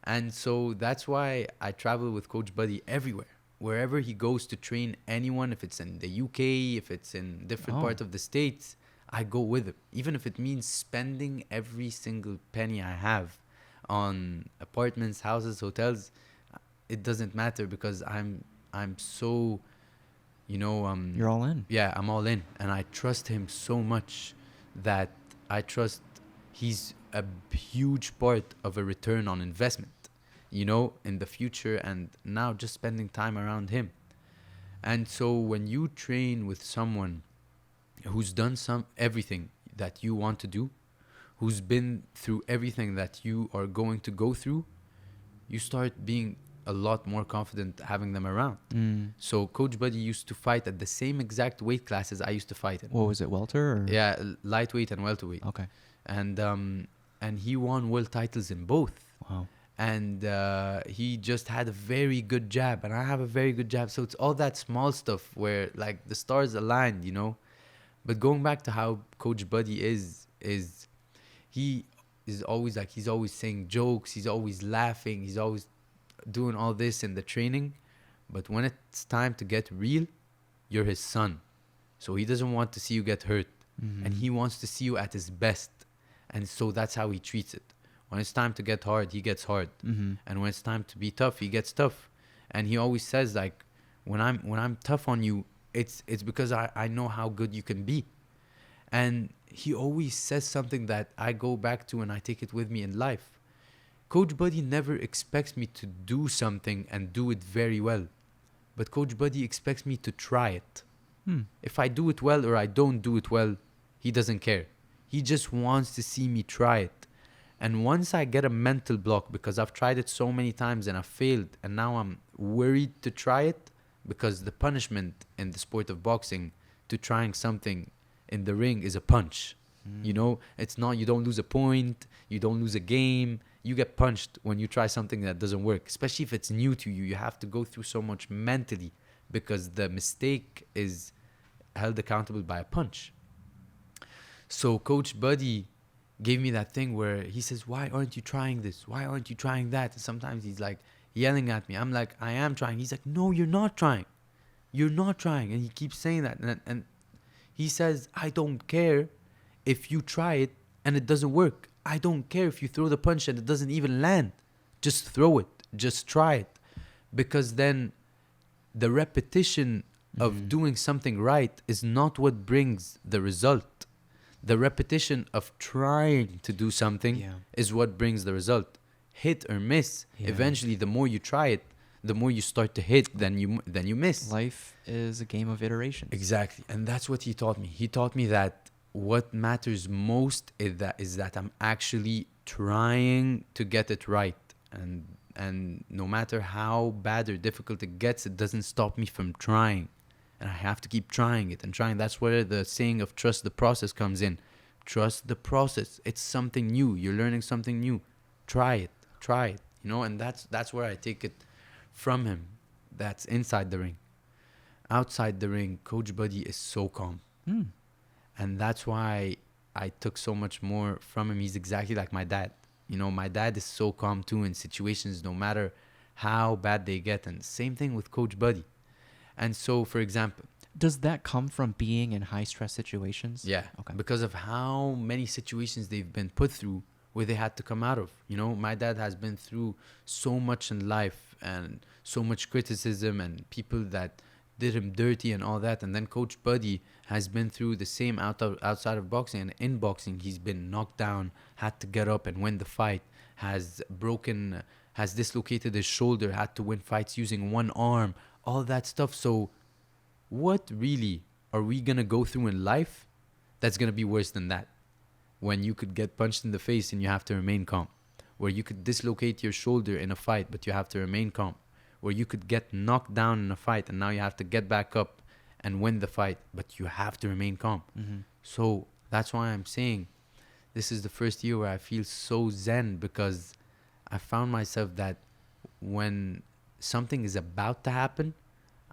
And so that's why I travel with Coach Buddy everywhere. Wherever he goes to train anyone, if it's in the UK, if it's in different parts of the States, I go with him. Even if it means spending every single penny I have on apartments, houses, hotels, it doesn't matter because I'm so, You're all in. Yeah, I'm all in. And I trust him so much that I trust he's a huge part of a return on investment, in the future, and now just spending time around him. And so when you train with someone who's done everything that you want to do, who's been through everything that you are going to go through, you start being a lot more confident having them around. So Coach Buddy used to fight at the same exact weight classes I used to fight in. What was it, welter? Or? Yeah, lightweight and welterweight. Okay. And he won world titles in both. Wow. And he just had a very good jab, and I have a very good jab. So it's all that small stuff where like the stars aligned, But going back to how Coach Buddy is he is always like, he's always saying jokes, he's always laughing, he's always doing all this in the training. But when it's time to get real, you're his son. So he doesn't want to see you get hurt. And he wants to see you at his best. And so that's how he treats it. When it's time to get hard, he gets hard. And when it's time to be tough, he gets tough. And he always says, like, when I'm tough on you, it's because I know how good you can be. And he always says something that I go back to and I take it with me in life. Coach Buddy never expects me to do something and do it very well. But Coach Buddy expects me to try it. If I do it well or I don't do it well, he doesn't care. He just wants to see me try it. And once I get a mental block because I've tried it so many times and I've failed, and now I'm worried to try it, because the punishment in the sport of boxing to trying something in the ring is a punch. It's not, you don't lose a point, you don't lose a game, you get punched when you try something that doesn't work, especially if it's new to you. You have to go through so much mentally because the mistake is held accountable by a punch. So Coach Buddy gave me that thing where he says, why aren't you trying this? Why aren't you trying that? And sometimes he's like yelling at me. I'm like, I am trying. He's like, no, you're not trying. You're not trying. And he keeps saying that. And he says, I don't care if you try it and it doesn't work. I don't care if you throw the punch and it doesn't even land. Just throw it. Just try it. Because then the repetition of doing something right is not what brings the result. The repetition of trying to do something is what brings the result. Hit or miss. Eventually, the more you try it, the more you start to hit than you miss. Life is a game of iterations. Exactly. And that's what he taught me. He taught me that what matters most is that I'm actually trying to get it right. And no matter how bad or difficult it gets, it doesn't stop me from trying. And I have to keep trying it and trying. That's where the saying of trust the process comes in. Trust the process. It's something new. You're learning something new. Try it. And that's where I take it from him. That's inside the ring. Outside the ring, Coach Buddy is so calm. And that's why I took so much more from him. He's exactly like my dad. You know, my dad is so calm too in situations, no matter how bad they get. And same thing with Coach Buddy. And so, for example, does that come from being in high stress situations? Yeah. Okay. Because of how many situations they've been put through where they had to come out of. You know, my dad has been through so much in life and so much criticism and people that did him dirty and all that. And then Coach Buddy has been through the same outside of boxing. And in boxing, he's been knocked down, had to get up and win the fight, has dislocated his shoulder, had to win fights using one arm, all that stuff. So what really are we going to go through in life that's going to be worse than that? When you could get punched in the face and you have to remain calm. Where you could dislocate your shoulder in a fight, but you have to remain calm. Where you could get knocked down in a fight and now you have to get back up and win the fight, but you have to remain calm. So that's why I'm saying this is the first year where I feel so zen, because I found myself that when something is about to happen,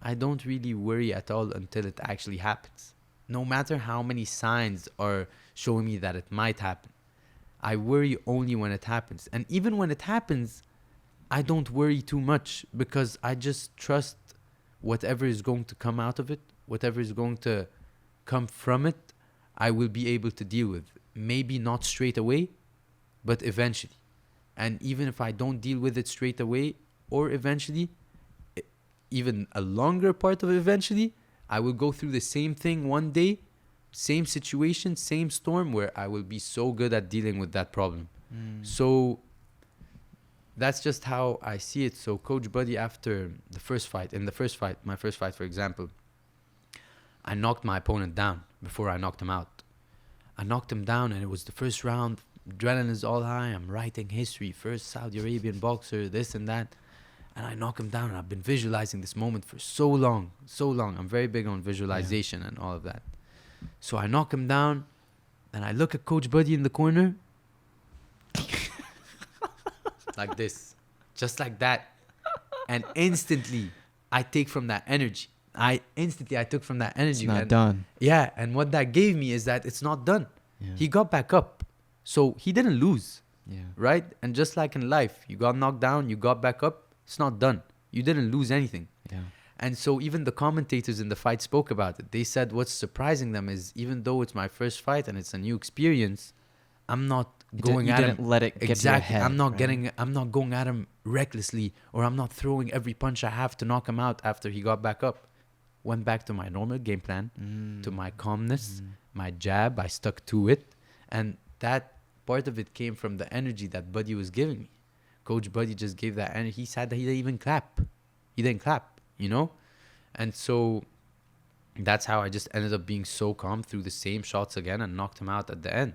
I don't really worry at all until it actually happens. No matter how many signs are showing me that it might happen, I worry only when it happens. And even when it happens, I don't worry too much, because I just trust whatever is going to come out of it, whatever is going to come from it, I will be able to deal with. Maybe not straight away, but eventually. And even if I don't deal with it straight away or eventually, even a longer part of it eventually, I will go through the same thing one day, same situation, same storm, where I will be so good at dealing with that problem. So that's just how I see it. So Coach Buddy, after the first fight, my first fight, for example, I knocked my opponent down before I knocked him out. I knocked him down and it was the first round. Adrenaline is all high. I'm writing history. First Saudi Arabian boxer, this and that. And I knock him down, and I've been visualizing this moment for so long. I'm very big on visualization and all of that. So I knock him down, and I look at Coach Buddy in the corner. Like this. Just like that. And instantly, I take from that energy. I took from that energy. It's not done. Yeah, and what that gave me is that it's not done. Yeah. He got back up. So he didn't lose. Yeah. Right? And just like in life, you got knocked down, you got back up. It's not done. You didn't lose anything. Yeah. And so even the commentators in the fight spoke about it. They said what's surprising them is, even though it's my first fight and it's a new experience, I'm not going at him. You didn't let it get to your head. I'm not going at him recklessly, or I'm not throwing every punch I have to knock him out after he got back up. Went back to my normal game plan, to my calmness, my jab. I stuck to it. And that part of it came from the energy that Buddy was giving me. Coach Buddy just gave that, and he said that he didn't even clap. He didn't clap, you know? And so that's how I just ended up being so calm through the same shots again and knocked him out at the end.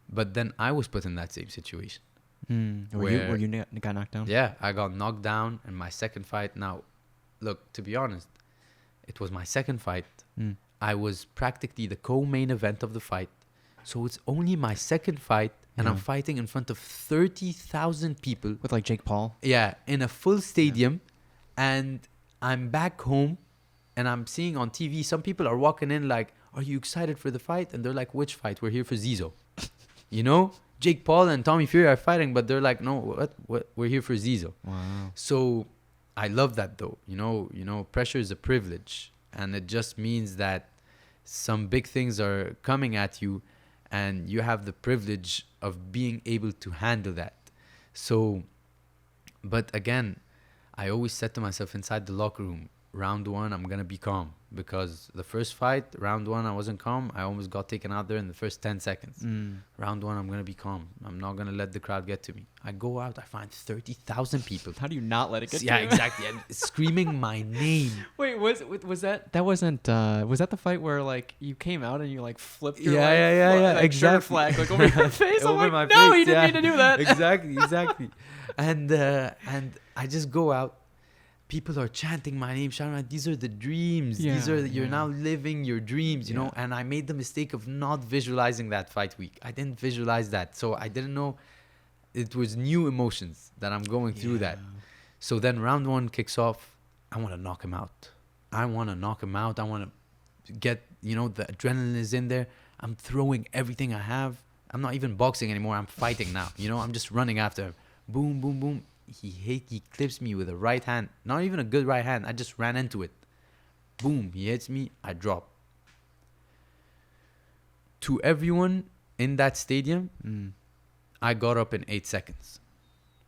But then I was put in that same situation. Were you got knocked down? Yeah, I got knocked down in my second fight. Now, look, to be honest, it was my second fight. I was practically the co-main event of the fight. So it's only my second fight. And I'm fighting in front of 30,000 people. With like Jake Paul? Yeah, in a full stadium. Yeah. And I'm back home and I'm seeing on TV, some people are walking in like, are you excited for the fight? And they're like, which fight? We're here for Zizo. You know? Jake Paul and Tommy Fury are fighting, but they're like, no, what? We're here for Zizo. Wow. So I love that though. You know, pressure is a privilege. And it just means that some big things are coming at you, and you have the privilege of being able to handle that. So, but again, I always said to myself inside the locker room, round one, I'm going to be calm. Because the first fight, round one, I wasn't calm. I almost got taken out there in the first 10 seconds. Round one, I'm going to be calm. I'm not going to let the crowd get to me. I go out, I find 30,000 people. How do you not let it get to you? Yeah, exactly. And screaming my name. Wait, was that wasn't, was that the fight where like you came out and you like flipped your like, exactly. flag like over your face? Over I'm like, no, face, you didn't mean to do that. Exactly. And I just go out. People are chanting my name, shouting out, these are the dreams. You're now living your dreams, you know? And I made the mistake of not visualizing that fight week. I didn't visualize that. So I didn't know it was new emotions that I'm going through that. So then round one kicks off. I want to knock him out. I want to get, the adrenaline is in there. I'm throwing everything I have. I'm not even boxing anymore. I'm fighting now. I'm just running after him. Boom, boom, boom. He clips me with a right hand. Not even a good right hand. I just ran into it. Boom. He hits me. I drop. To everyone in that stadium, I got up in 8 seconds.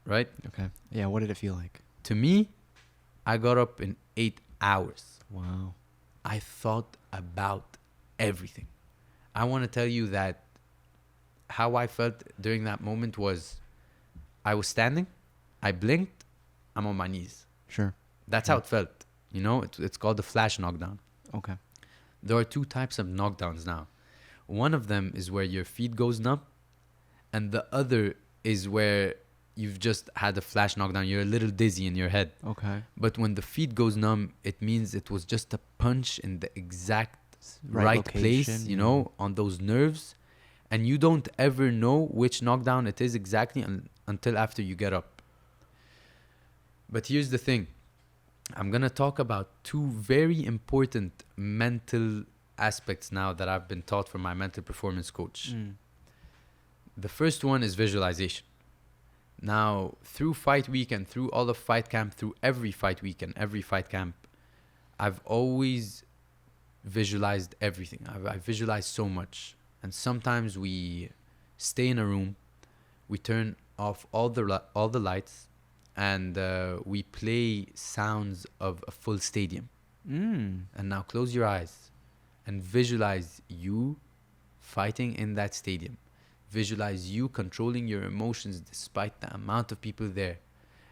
Right? Okay. Yeah, what did it feel like? To me, I got up in 8 hours. Wow. I thought about everything. I want to tell you that how I felt during that moment was I was standing, I blinked, I'm on my knees. Sure. That's how it felt. It's called the flash knockdown. Okay. There are 2 types of knockdowns now. One of them is where your feet goes numb, and the other is where you've just had a flash knockdown. You're a little dizzy in your head. Okay. But when the feet goes numb, it means it was just a punch in the exact right place, on those nerves. And you don't ever know which knockdown it is exactly until after you get up. But here's the thing. I'm going to talk about 2 very important mental aspects now that I've been taught from my mental performance coach. The first one is visualization. Now, through fight week and through all of fight camp, through every fight week and every fight camp, I've always visualized everything. I visualized so much. And sometimes we stay in a room, we turn off all the lights, and we play sounds of a full stadium. And now close your eyes and visualize you fighting in that stadium. Visualize you controlling your emotions despite the amount of people there.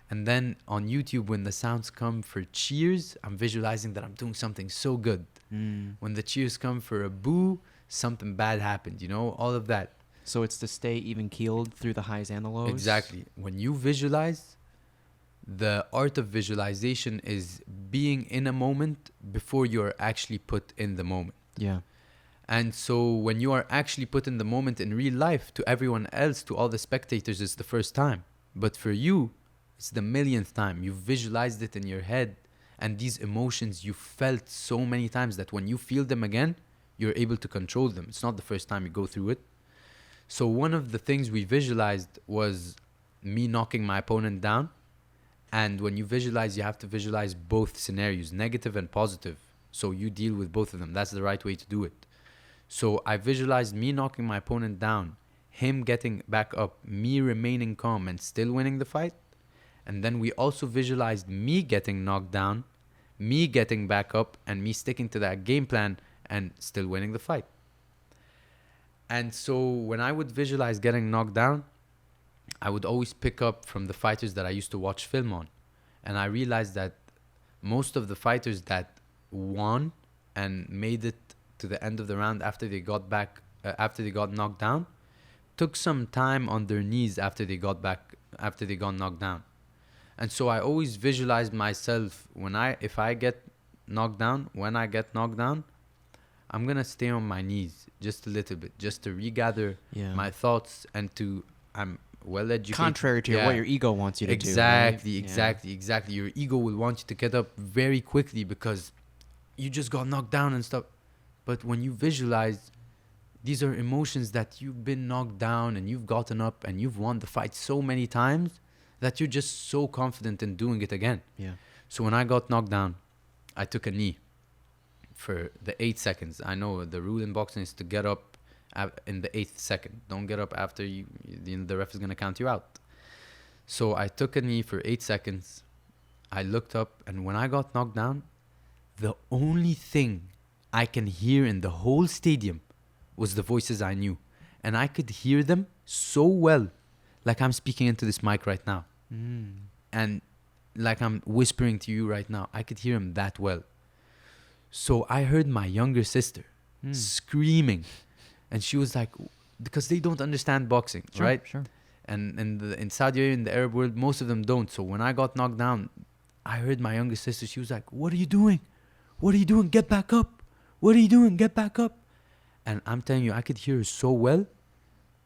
And then on YouTube, when the sounds come for cheers, I'm visualizing that I'm doing something so good. When the cheers come for a boo, something bad happened, all of that. So it's to stay even keeled through the highs and the lows? Exactly. When you visualize, the art of visualization is being in a moment before you're actually put in the moment. Yeah. And so when you are actually put in the moment in real life, to everyone else, to all the spectators, it's the first time. But for you, it's the millionth time. You visualized it in your head. And these emotions you felt so many times that when you feel them again, you're able to control them. It's not the first time you go through it. So one of the things we visualized was me knocking my opponent down. And when you visualize, you have to visualize both scenarios, negative and positive. So you deal with both of them. That's the right way to do it. So I visualized me knocking my opponent down, him getting back up, me remaining calm and still winning the fight. And then we also visualized me getting knocked down, me getting back up, and me sticking to that game plan and still winning the fight. And so when I would visualize getting knocked down, I would always pick up from the fighters that I used to watch film on. And I realized that most of the fighters that won and made it to the end of the round after they got knocked down, took some time on their knees after they got knocked down. And so I always visualized myself if I get knocked down, when I get knocked down, I'm going to stay on my knees just a little bit, just to regather my thoughts and I'm well educated. Contrary to what your ego wants you to do. Exactly. Your ego will want you to get up very quickly because you just got knocked down and stuff. But when you visualize, these are emotions that you've been knocked down and you've gotten up and you've won the fight so many times that you're just so confident in doing it again. Yeah. So when I got knocked down, I took a knee for the 8 seconds. I know the rule in boxing is to get up in the 8th second. Don't get up after the ref is going to count you out. So I took a knee for 8 seconds. I looked up, and when I got knocked down, the only thing I can hear in the whole stadium was the voices I knew. And I could hear them so well, like I'm speaking into this mic right now. And like I'm whispering to you right now. I could hear them that well. So I heard my younger sister screaming. And she was like, because they don't understand boxing, right? Sure. And in Saudi Arabia, in the Arab world, most of them don't. So when I got knocked down, I heard my younger sister. She was like, "What are you doing? What are you doing? Get back up. What are you doing? Get back up." And I'm telling you, I could hear her so well.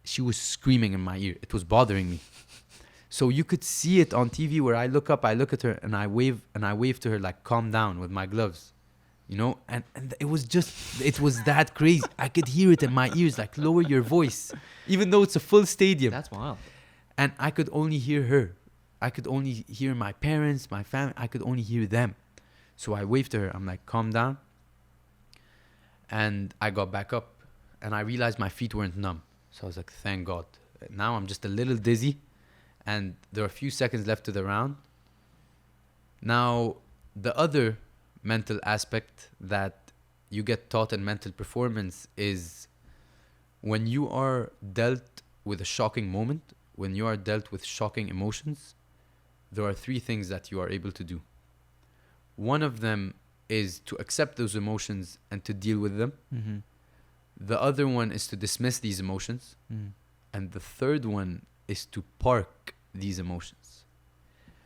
She was screaming in my ear. It was bothering me. So you could see it on TV where I look up, I look at her, and I wave to her like, calm down with my gloves. You know, and it was that crazy. I could hear it in my ears, like, lower your voice, even though it's a full stadium. That's wild. And I could only hear her. I could only hear my parents, my family. I could only hear them. So I waved to her. I'm like, calm down. And I got back up, and I realized my feet weren't numb. So I was like, thank God. Now I'm just a little dizzy, and there are a few seconds left to the round. Now, the other mental aspect that you get taught in mental performance is when you are dealt with a shocking moment, when you are dealt with shocking emotions, there are three things that you are able to do. One of them is to accept those emotions and to deal with them. Mm-hmm. The other one is to dismiss these emotions. Mm. And the third one is to park these emotions.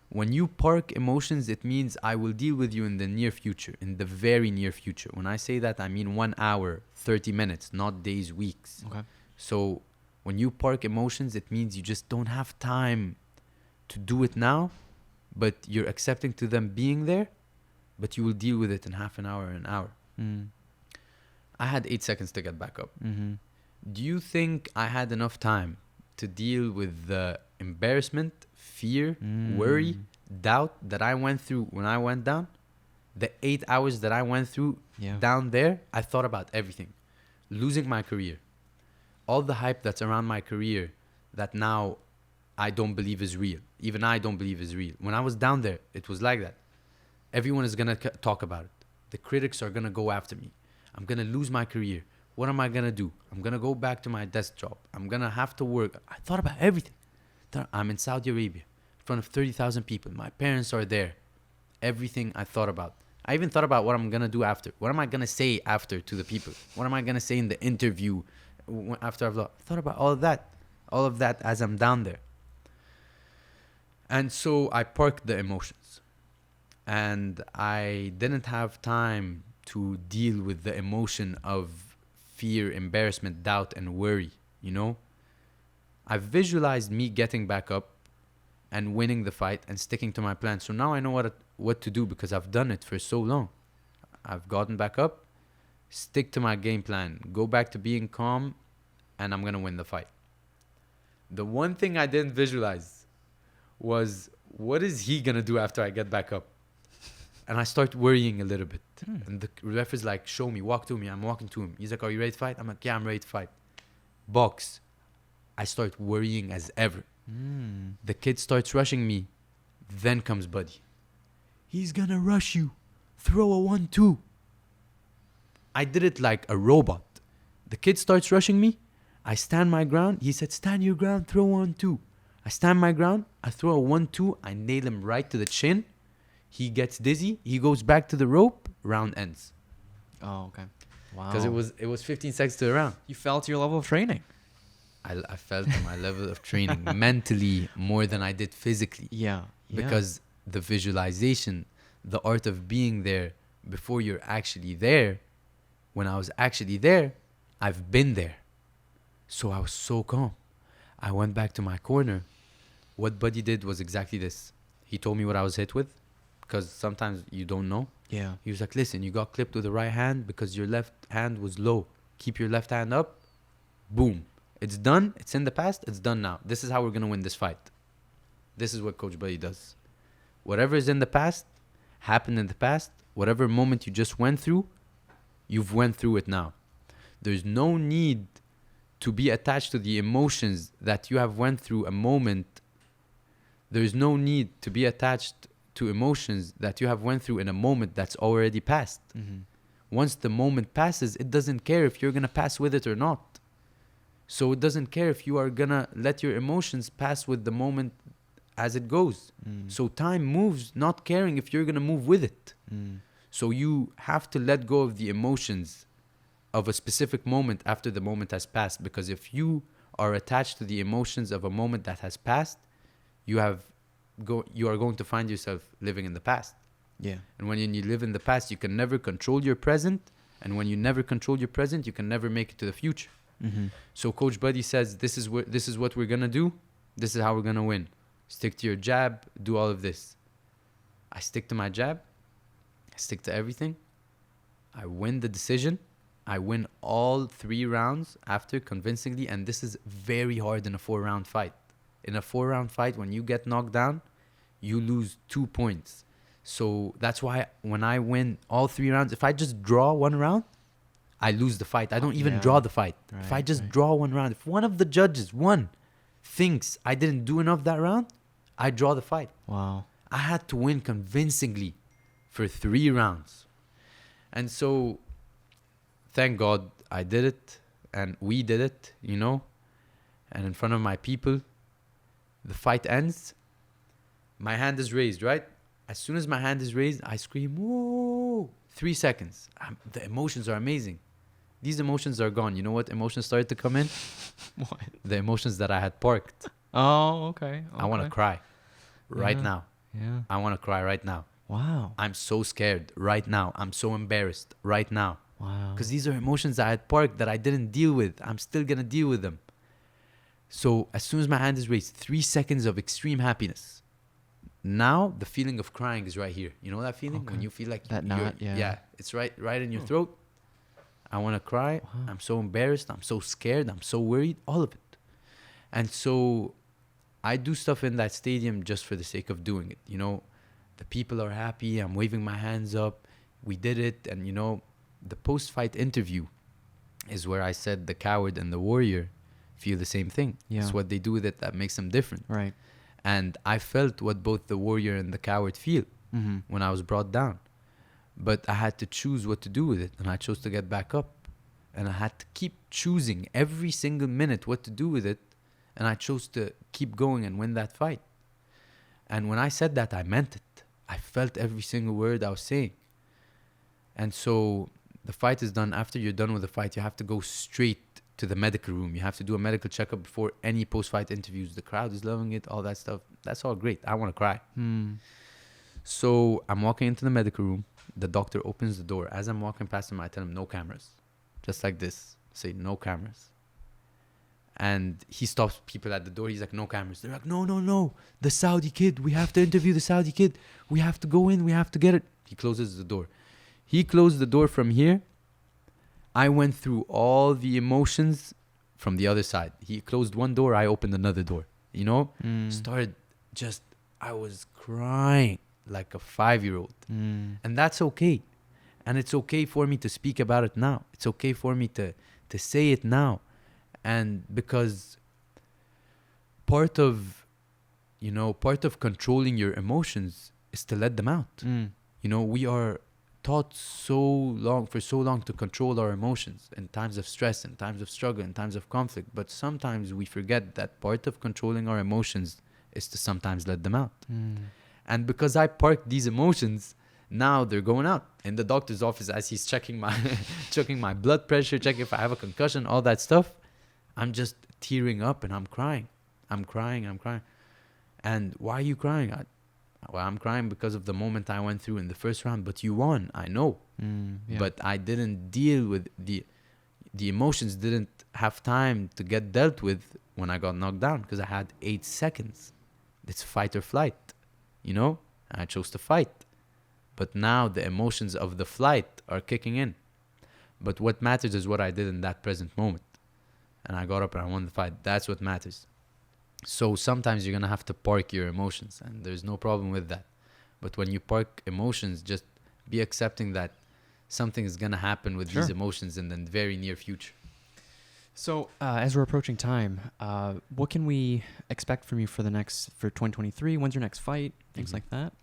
When you park emotions, it means I will deal with you in the near future, in the very near future. When I say that, I mean 1 hour, 30 minutes, not days, weeks. Okay. So when you park emotions, it means you just don't have time to do it now, but you're accepting to them being there, but you will deal with it in half an hour, an hour. Mm. I had 8 seconds to get back up. Mm-hmm. Do you think I had enough time to deal with the embarrassment, fear, worry, doubt that I went through when I went down? The 8 hours that I went through down there, I thought about everything. Losing my career. All the hype that's around my career that now I don't believe is real. Even I don't believe is real. When I was down there, it was like that. Everyone is going to talk about it. The critics are going to go after me. I'm going to lose my career. What am I going to do? I'm going to go back to my desk job. I'm going to have to work. I thought about everything. I'm in Saudi Arabia in front of 30,000 people. My parents are there. Everything I thought about. I even thought about what I'm going to do after. What am I going to say after to the people? What am I going to say in the interview after I've lost? I thought about all of that. All of that as I'm down there. And so I parked the emotions. And I didn't have time to deal with the emotion of fear, embarrassment, doubt, and worry, you know? I visualized me getting back up and winning the fight and sticking to my plan. So now I know what to do because I've done it for so long. I've gotten back up, stick to my game plan, go back to being calm, and I'm going to win the fight. The one thing I didn't visualize was, what is he going to do after I get back up? And I start worrying a little bit. And the ref is like, show me, walk to me. I'm walking to him. He's like, are you ready to fight? I'm like, yeah, I'm ready to fight. Box. I start worrying as ever. The kid starts rushing me. Then comes Buddy. He's gonna rush you. Throw a 1-2. I did it like a robot. The kid starts rushing me. I stand my ground. He said, stand your ground, throw 1-2. I stand my ground. I throw a 1-2. I nail him right to the chin. He gets dizzy. He goes back to the rope. Round ends. Oh, okay. Wow. Because it was 15 seconds to the round. You fell to your level of training. I felt my level of training mentally more than I did physically. Yeah. Because the visualization, the art of being there before you're actually there, when I was actually there, I've been there. So I was so calm. I went back to my corner. What Buddy did was exactly this. He told me what I was hit with, because sometimes you don't know. Yeah. He was like, listen, you got clipped with the right hand because your left hand was low. Keep your left hand up. Boom. It's done. It's in the past. It's done now. This is how we're going to win this fight. This is what Coach Buddy does. Whatever is in the past, happened in the past. Whatever moment you just went through, you've went through it now. There's no need to be attached to the emotions that you have went through a moment. There's no need to be attached to emotions that you have went through in a moment that's already passed. Mm-hmm. Once the moment passes, it doesn't care if you're going to pass with it or not. So it doesn't care if you are going to let your emotions pass with the moment as it goes. So time moves, not caring if you're going to move with it. So you have to let go of the emotions of a specific moment after the moment has passed. Because if you are attached to the emotions of a moment that has passed, you are going to find yourself living in the past. Yeah. And when you live in the past, you can never control your present. And when you never control your present, you can never make it to the future. So Coach Buddy says, this is what we're going to do. This is how we're going to win. Stick to your jab. Do all of this. I stick to my jab. I stick to everything. I win the decision. I win all 3 rounds after convincingly. And this is very hard in a 4-round fight. In a 4-round fight, when you get knocked down, you lose 2 points. So that's why when I win all 3 rounds, if I just draw 1 round, I lose the fight. I don't even draw the fight. If I just draw 1 round, if one of the judges, thinks I didn't do enough that round, I draw the fight. Wow. I had to win convincingly for 3 rounds. And so, thank God I did it. And we did it, you know. And in front of my people, the fight ends. My hand is raised, right? As soon as my hand is raised, I scream, whoa! 3 seconds. The emotions are amazing. These emotions are gone. You know what emotions started to come in? What? The emotions that I had parked. Oh, okay. I want to cry right now. Yeah. I want to cry right now. Wow. I'm so scared right now. I'm so embarrassed right now. Wow. Because these are emotions that I had parked that I didn't deal with. I'm still going to deal with them. So as soon as my hand is raised, 3 seconds of extreme happiness. Now the feeling of crying is right here. You know that feeling? When you feel like that knot, yeah, it's right in your throat. I want to cry. Wow. I'm so embarrassed. I'm so scared. I'm so worried. All of it. And so I do stuff in that stadium just for the sake of doing it. You know, the people are happy. I'm waving my hands up. We did it. And, you know, the post-fight interview is where I said the coward and the warrior feel the same thing. Yeah. It's what they do with it that makes them different. Right. And I felt what both the warrior and the coward feel when I was brought down. But I had to choose what to do with it. And I chose to get back up. And I had to keep choosing every single minute what to do with it. And I chose to keep going and win that fight. And when I said that, I meant it. I felt every single word I was saying. And so the fight is done. After you're done with the fight, you have to go straight to the medical room. You have to do a medical checkup before any post-fight interviews. The crowd is loving it, all that stuff. That's all great. I want to cry. So I'm walking into the medical room. The doctor opens the door. As I'm walking past him, I tell him, no cameras. Just like this. Say, no cameras. And he stops people at the door. He's like, no cameras. They're like, no. The Saudi kid. We have to interview the Saudi kid. We have to go in. We have to get it. He closes the door. He closed the door from here. I went through all the emotions from the other side. He closed one door. I opened another door. You know? I was crying like a 5-year-old. And that's okay. And it's okay for me to speak about it now. It's okay for me to say it now. And because part of controlling your emotions is to let them out. You know, we are taught for so long to control our emotions in times of stress, in times of struggle, in times of conflict. But sometimes we forget that part of controlling our emotions is to sometimes let them out. And because I parked these emotions, now they're going out in the doctor's office as he's checking my blood pressure, checking if I have a concussion, all that stuff. I'm just tearing up and I'm crying. I'm crying. And why are you crying? I'm crying because of the moment I went through in the first round. But you won, I know. But I didn't deal with the emotions. Didn't have time to get dealt with when I got knocked down because I had 8 seconds. It's fight or flight, you know. And I chose to fight. But now the emotions of the flight are kicking in. But what matters is what I did in that present moment. And I got up and I won the fight. That's what matters. So sometimes you're going to have to park your emotions. And there's no problem with that. But when you park emotions, just be accepting that something is going to happen with these emotions in the very near future. So as we're approaching time, what can we expect from you for 2023? When's your next fight? Things like that?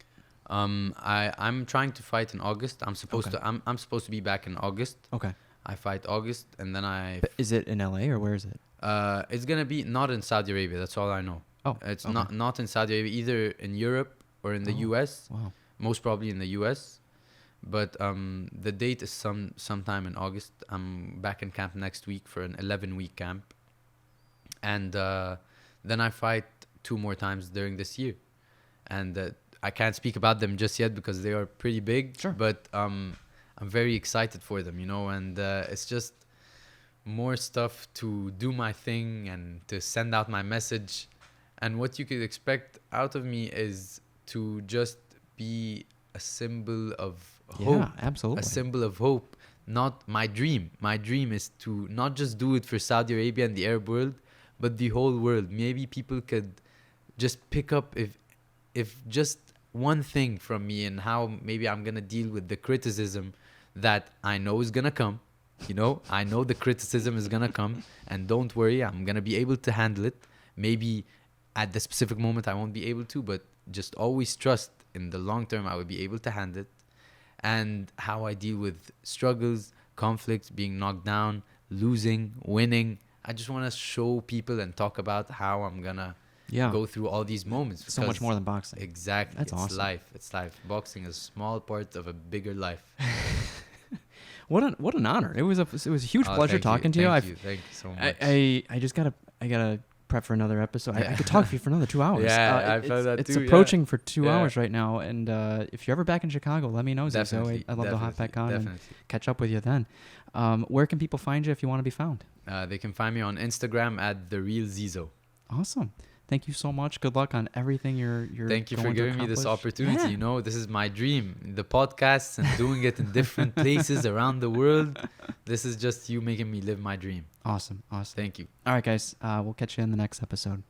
I'm trying to fight in August. I'm supposed to be back in August. Okay. I fight August and then But is it in LA or where is it? It's gonna be not in Saudi Arabia. That's all I know. Oh, it's not in Saudi Arabia, either in Europe or in the US. Wow. Most probably in the US. But the date is sometime in August. I'm back in camp next week for an 11-week camp, and then I fight 2 more times during this year, and I can't speak about them just yet because they are pretty big. Sure. But I'm very excited for them, you know, and it's just more stuff to do my thing and to send out my message. And what you could expect out of me is to just be a symbol of hope. Yeah, absolutely. A symbol of hope. Not my dream. My dream is to not just do it for Saudi Arabia and the Arab world, but the whole world. Maybe people could just pick up if just one thing from me, and how maybe I'm gonna deal with the criticism that I know is gonna come. You know, I know the criticism is gonna come, and don't worry, I'm gonna be able to handle it. Maybe at the specific moment I won't be able to, but just always trust in the long term I will be able to handle it. And how I deal with struggles, conflicts, being knocked down, losing, winning. I just want to show people and talk about how I'm gonna go through all these moments. So much more than boxing. Exactly. That's it's awesome. Life. It's life. Boxing is a small part of a bigger life. What an honor. It was a huge pleasure talking to you. Thank you so much. I just gotta prep for another episode. I could talk to you for another 2 hours. Yeah, I felt that it's too. It's approaching for 2 hours right now. And if you're ever back in Chicago, let me know, Zizo. I'd love to hop back on and catch up with you then. Where can people find you if you want to be found? They can find me on Instagram at @TheRealZizo. Awesome. Thank you so much. Good luck on everything you're Thank you for giving me this opportunity. Yeah. You know, this is my dream. The podcasts and doing it in different places around the world. This is just you making me live my dream. Awesome. Thank you. All right, guys. We'll catch you in the next episode.